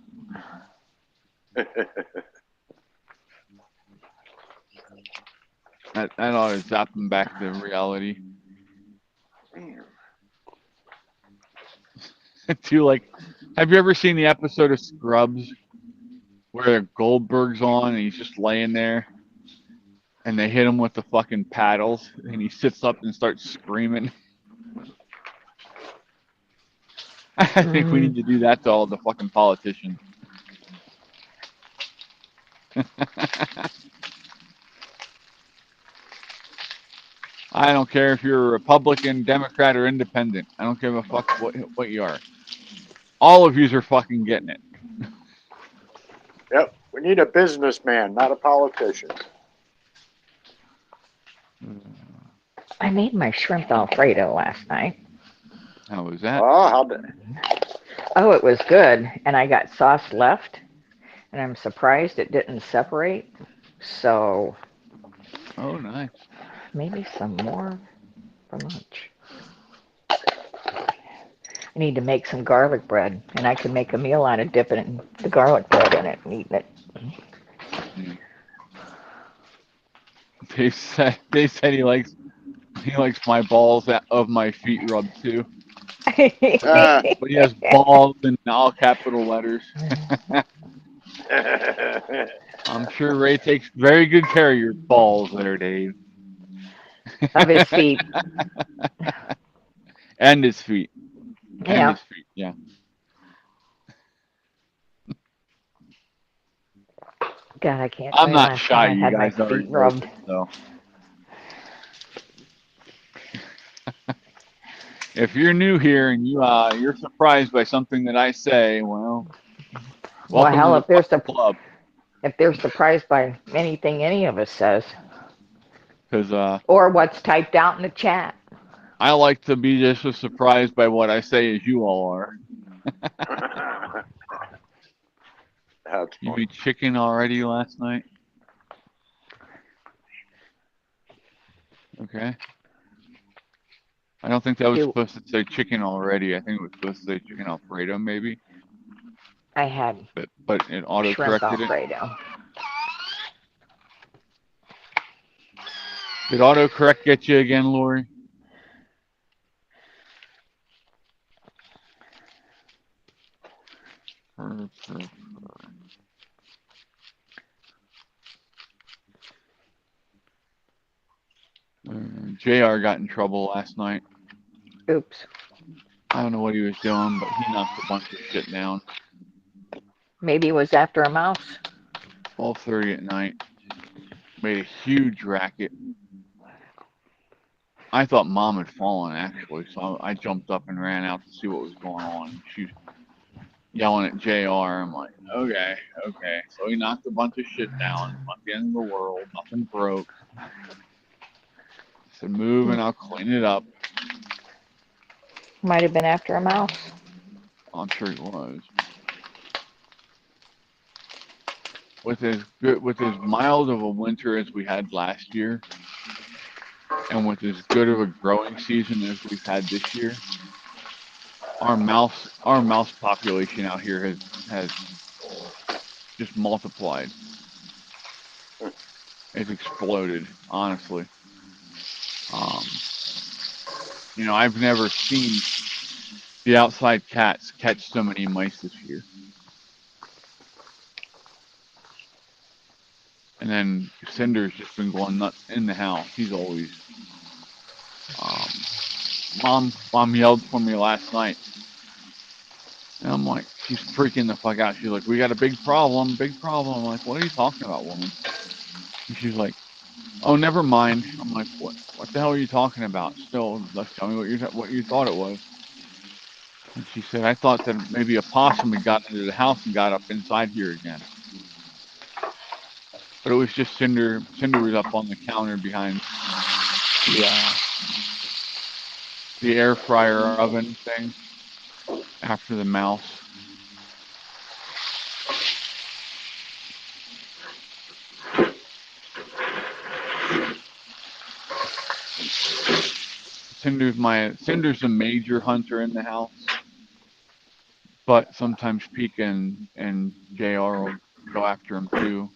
That ought to zap them back to reality. Have you ever seen the episode of Scrubs where Goldberg's on and he's just laying there and they hit him with the fucking paddles and he sits up and starts screaming? I think we need to do that to all the fucking politicians. I don't care if you're a Republican, Democrat, or Independent. I don't give a fuck what you are. All of yous are fucking getting it. Yep. We need a businessman, not a politician. I made my shrimp Alfredo last night. How was that? Oh, how did... Oh, it was good. And I got sauce left. And I'm surprised it didn't separate. So Oh, nice. maybe some more for lunch. I need to make some garlic bread. And I can make a meal out of dipping the garlic bread in it and eating it. Dave said he likes my balls of my feet rubbed too. But he has balls in all capital letters. I'm sure Ray takes very good care of your balls there, Dave. Of his feet. And his feet. Yeah. And his feet, yeah. God, I can't. I'm wait not last shy, time I you had my guys already feet know rubbed. this, so. If you're new here and you're surprised by something that I say, well, welcome hell, to the club. If they're surprised by anything any of us says, Because or what's typed out in the chat. I like to be just as surprised by what I say as you all are. That's You funny. ate chicken already last night? Okay. I don't think that was supposed to say chicken already. I think it was supposed to say chicken Alfredo, maybe. I had But it auto-corrected it. Did autocorrect get you again, Lori? JR got in trouble last night. Oops. I don't know what he was doing, but he knocked a bunch of shit down. Maybe it was after a mouse. 12:30 at night. Made a huge racket. I thought Mom had fallen, actually, so I jumped up and ran out to see what was going on. She was yelling at JR. I'm like, okay. So he knocked a bunch of shit down. Not the end of the world. Nothing broke. I said, move and I'll clean it up. Might have been after a mouse. I'm sure it was. With as mild of a winter as we had last year, and with as good of a growing season as we've had this year, our mouse population out here has just multiplied. It's exploded, honestly. You know, I've never seen the outside cats catch so many mice this year. And then Cinder's just been going nuts in the house. He's always, mom yelled for me last night. And I'm like, she's freaking the fuck out. She's like, we got a big problem, big problem. I'm like, what are you talking about, woman? And she's like, oh, never mind. I'm like, what the hell are you talking about? Still, let's tell me what you thought it was. And she said, I thought that maybe a possum had gotten into the house and got up inside here again. But it was just Cinder. Cinder was up on the counter behind the air fryer oven thing after the mouse. Cinder's a major hunter in the house, but sometimes Pika and JR will go after him too,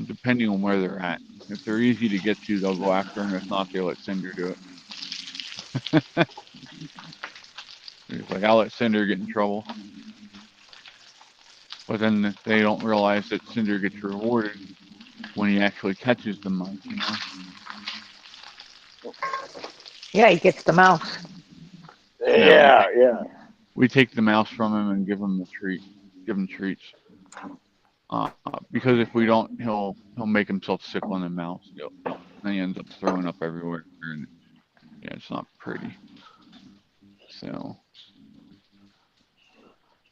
depending on where they're at. If they're easy to get to, they'll go after him. If not, they let Cinder do it. He's like, I'll let Cinder get in trouble. But then they don't realize that Cinder gets rewarded when he actually catches the mice, you know? Yeah, he gets the mouse. Yeah. We take the mouse from him and give him a treat. Give him treats. Because if we don't, he'll make himself sick on the mouse. And he ends up throwing up everywhere. And yeah, it's not pretty. So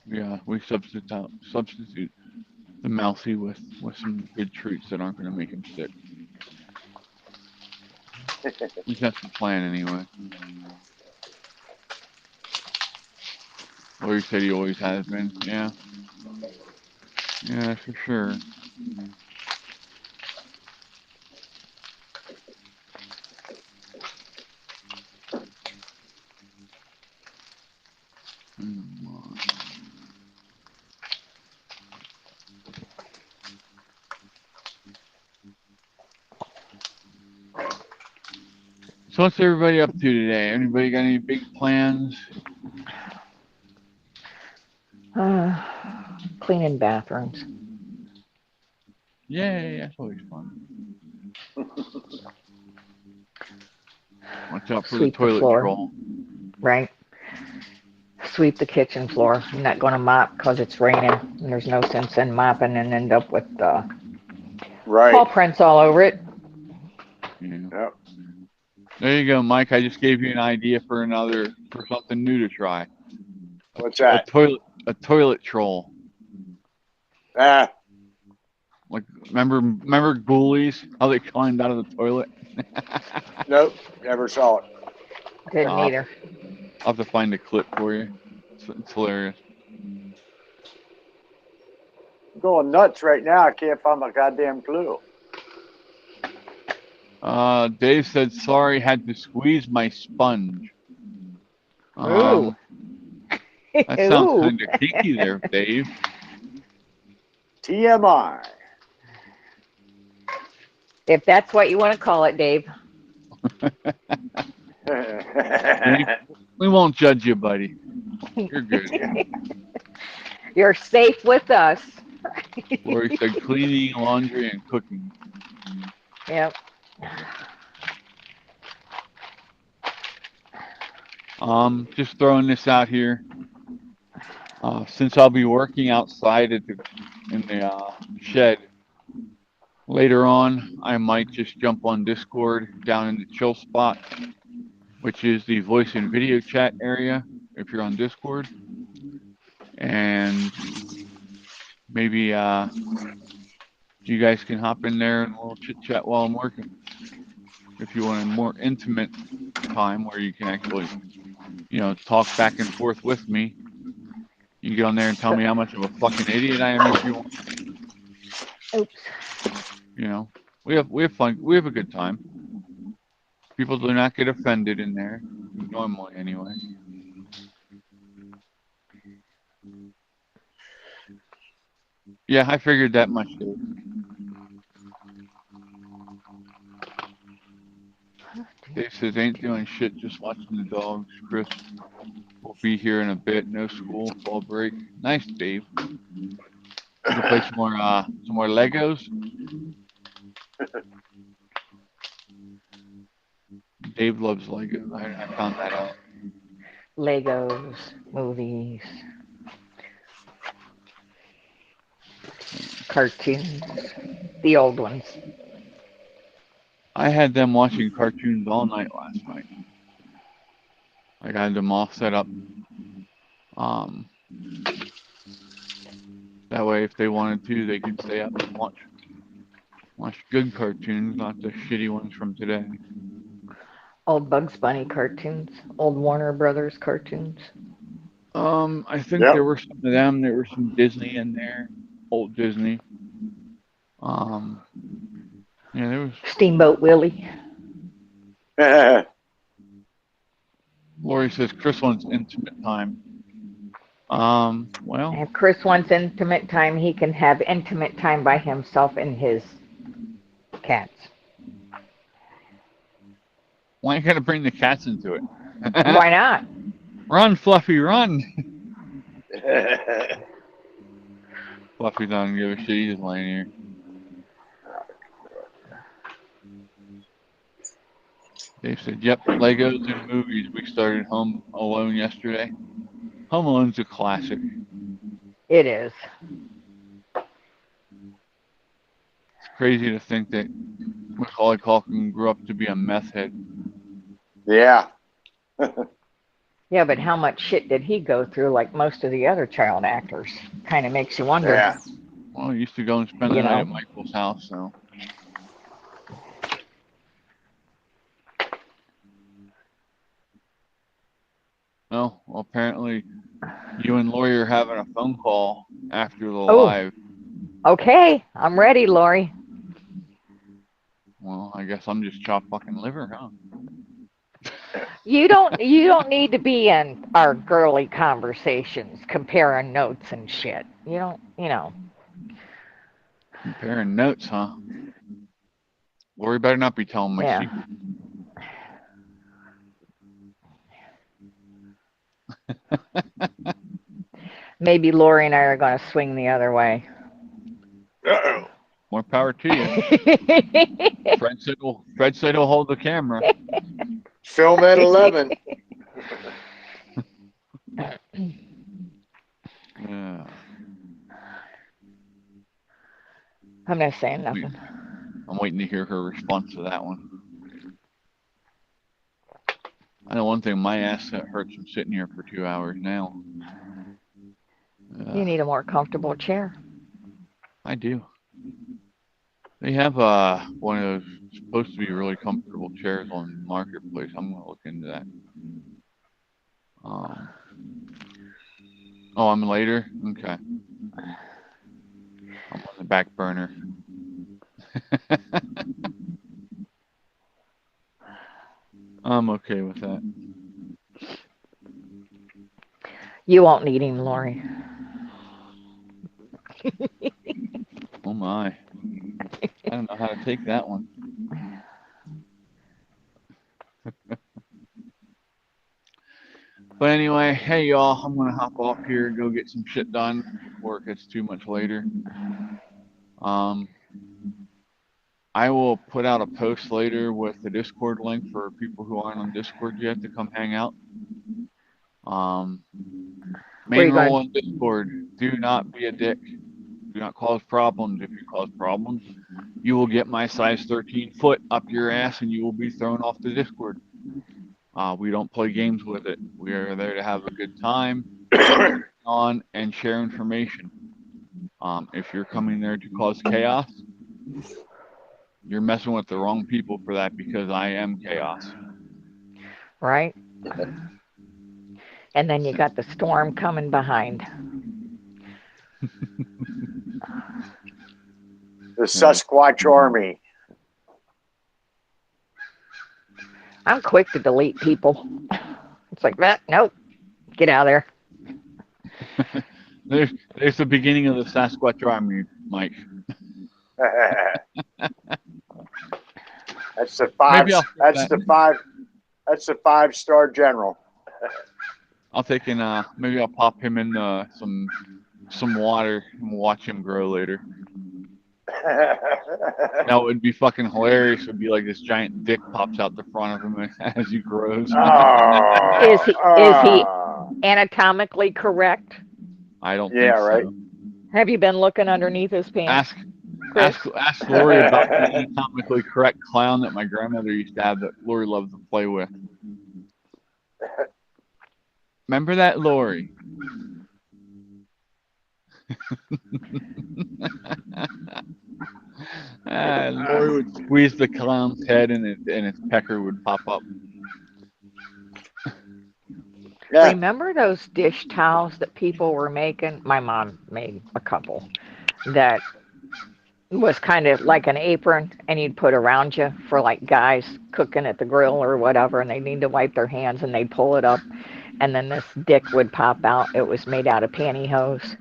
yeah, we substitute the mousey with some good treats that aren't going to make him sick. At least that's the plan anyway. Larry said he always has been. Yeah. Yeah, for sure. So what's everybody up to today? Anybody got any big plans? Cleaning bathrooms. Yay, that's always fun. Watch out for Sweep the toilet floor. troll. Right. Sweep the kitchen floor. I'm not going to mop because it's raining, and there's no sense in mopping and end up with paw prints all over it. Yeah. Yep. There you go, Mike. I just gave you an idea for something new to try. What's that? A toilet troll. Ah, Like remember Ghoulies? How they climbed out of the toilet? nope, never saw it. Didn't either. I'll have to find a clip for you. It's hilarious. I'm going nuts right now. I can't find my goddamn clue. Dave said, sorry, had to squeeze my sponge. Ooh. That sounds kind of kinky there, Dave. TMI. If that's what you want to call it, Dave. We won't judge you, buddy. You're good. You're safe with us. Lori said cleaning, laundry, and cooking. Yep. Just throwing this out here. Since I'll be working outside in the shed later on, I might just jump on Discord down in the chill spot, which is the voice and video chat area if you're on Discord. And maybe you guys can hop in there and we'll chit chat while I'm working. If you want a more intimate time where you can actually, talk back and forth with me, you can get on there and tell me how much of a fucking idiot I am if you want. Oops. We have fun. We have a good time. People do not get offended in there, normally anyway. Yeah, I figured that much, Dave. Dave says, ain't doing shit, just watching the dogs. Chris will be here in a bit. No school, fall break. Nice, Dave. You can play some more Legos. Dave loves Legos. I found that out. Legos, movies, cartoons, the old ones. I had them watching cartoons all night last night. I had them all set up. That way, if they wanted to, they could stay up and watch good cartoons, not the shitty ones from today. Old Bugs Bunny cartoons, old Warner Brothers cartoons. I think there were some of them. There were some Disney in there, old Disney. Yeah, there was Steamboat Willie. Lori says Chris wants intimate time. Well, if Chris wants intimate time, he can have intimate time by himself and his cats. Why you gotta bring the cats into it? Why not? Run, Fluffy, run! Fluffy doesn't give a shit. He's just laying here. Dave said, yep, Legos and movies. We started Home Alone yesterday. Home Alone's a classic. It is. It's crazy to think that Macaulay Culkin grew up to be a meth head. Yeah. Yeah, but how much shit did he go through like most of the other child actors? Kind of makes you wonder. Yeah. Well, he used to go and spend the night at Michael's house, so. Well, apparently you and Lori are having a phone call after the live. Okay, I'm ready, Lori. Well, I guess I'm just chopped fucking liver, huh? You don't need to be in our girly conversations comparing notes and shit. You know. Comparing notes, huh? Lori better not be telling my secret. Maybe Lori and I are going to swing the other way. Uh-oh. More power to you. Fred said he'll hold the camera. Film at 11. Yeah. I'm not saying nothing. I'm waiting to hear her response to that one. I know one thing, my ass hurts from sitting here for 2 hours now. You need a more comfortable chair. I do. They have one of those supposed to be really comfortable chairs on Marketplace. I'm gonna look into that. Oh, I'm later? Okay. I'm on the back burner. I'm okay with that. You won't need him, Lori. Oh my. I don't know how to take that one. But anyway, hey y'all, I'm gonna hop off here and go get some shit done before it gets too much later. I will put out a post later with the Discord link for people who aren't on Discord yet to come hang out. Main rule on Discord, do not be a dick. Do not cause problems. If you cause problems, you will get my size 13 foot up your ass and you will be thrown off the Discord. We don't play games with it. We are there to have a good time on and share information. If you're coming there to cause chaos, you're messing with the wrong people for that, because I am chaos. Right? And then you got the storm coming behind. The Sasquatch Army. I'm quick to delete people. It's like that. Nope. Get out of there. There's the beginning of the Sasquatch Army, Mike. That's That's the five. Maybe I'll That's the five. That's the 5-star general. I'll take in maybe I'll pop him in some water and watch him grow later. Now it would be fucking hilarious. It would be like this giant dick pops out the front of him as he grows. Is he anatomically correct? I don't think so. Right. Have you been looking underneath his pants? Ask Lori about the anatomically correct clown that my grandmother used to have that Lori loved to play with. Remember that, Lori? Lori would squeeze the clown's head and its pecker would pop up. Yeah. Remember those dish towels that people were making? My mom made a couple that was kind of like an apron, and you'd put around you for like guys cooking at the grill or whatever, and they need to wipe their hands, and they'd pull it up, and then this dick would pop out. It was made out of pantyhose.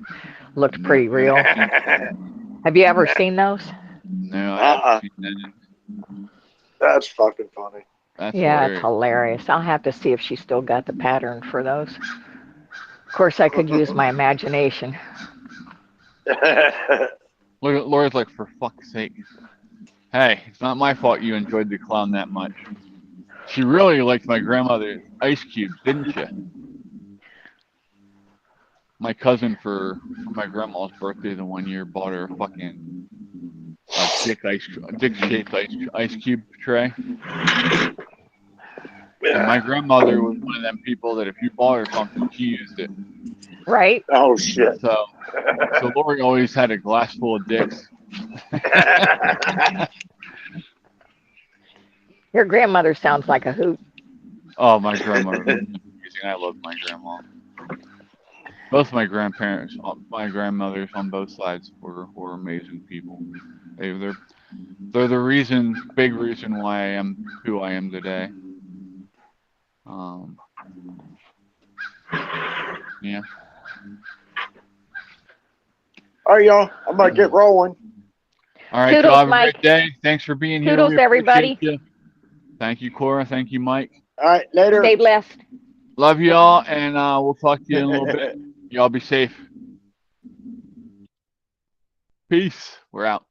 Looked pretty real. Have you ever seen those? No, I haven't seen that. That's fucking funny. That's It's hilarious. I'll have to see if she still got the pattern for those. Of course, I could use my imagination. Laura's like, for fuck's sake. Hey, it's not my fault you enjoyed the clown that much. She really liked my grandmother's ice cubes, didn't she? My cousin, for my grandma's birthday the one year, bought her a fucking dick-shaped ice cube tray. And my grandmother was one of them people that if you bought her something, she used it. Right? Oh, shit. So Lori always had a glass full of dicks. Your grandmother sounds like a hoot. Oh, my grandmother was amazing. I love my grandma. Both my grandparents, my grandmothers on both sides were amazing people. They're the big reason why I am who I am today. Yeah. All right, y'all. I'm gonna get rolling. All right, Toodles, y'all have a Mike. great day. Thanks for being here. Toodles, We appreciate everybody. you. Thank you, Cora. Thank you, Mike. All right, later. Stay blessed. Love you all, and we'll talk to you in a little bit. Y'all be safe. Peace. We're out.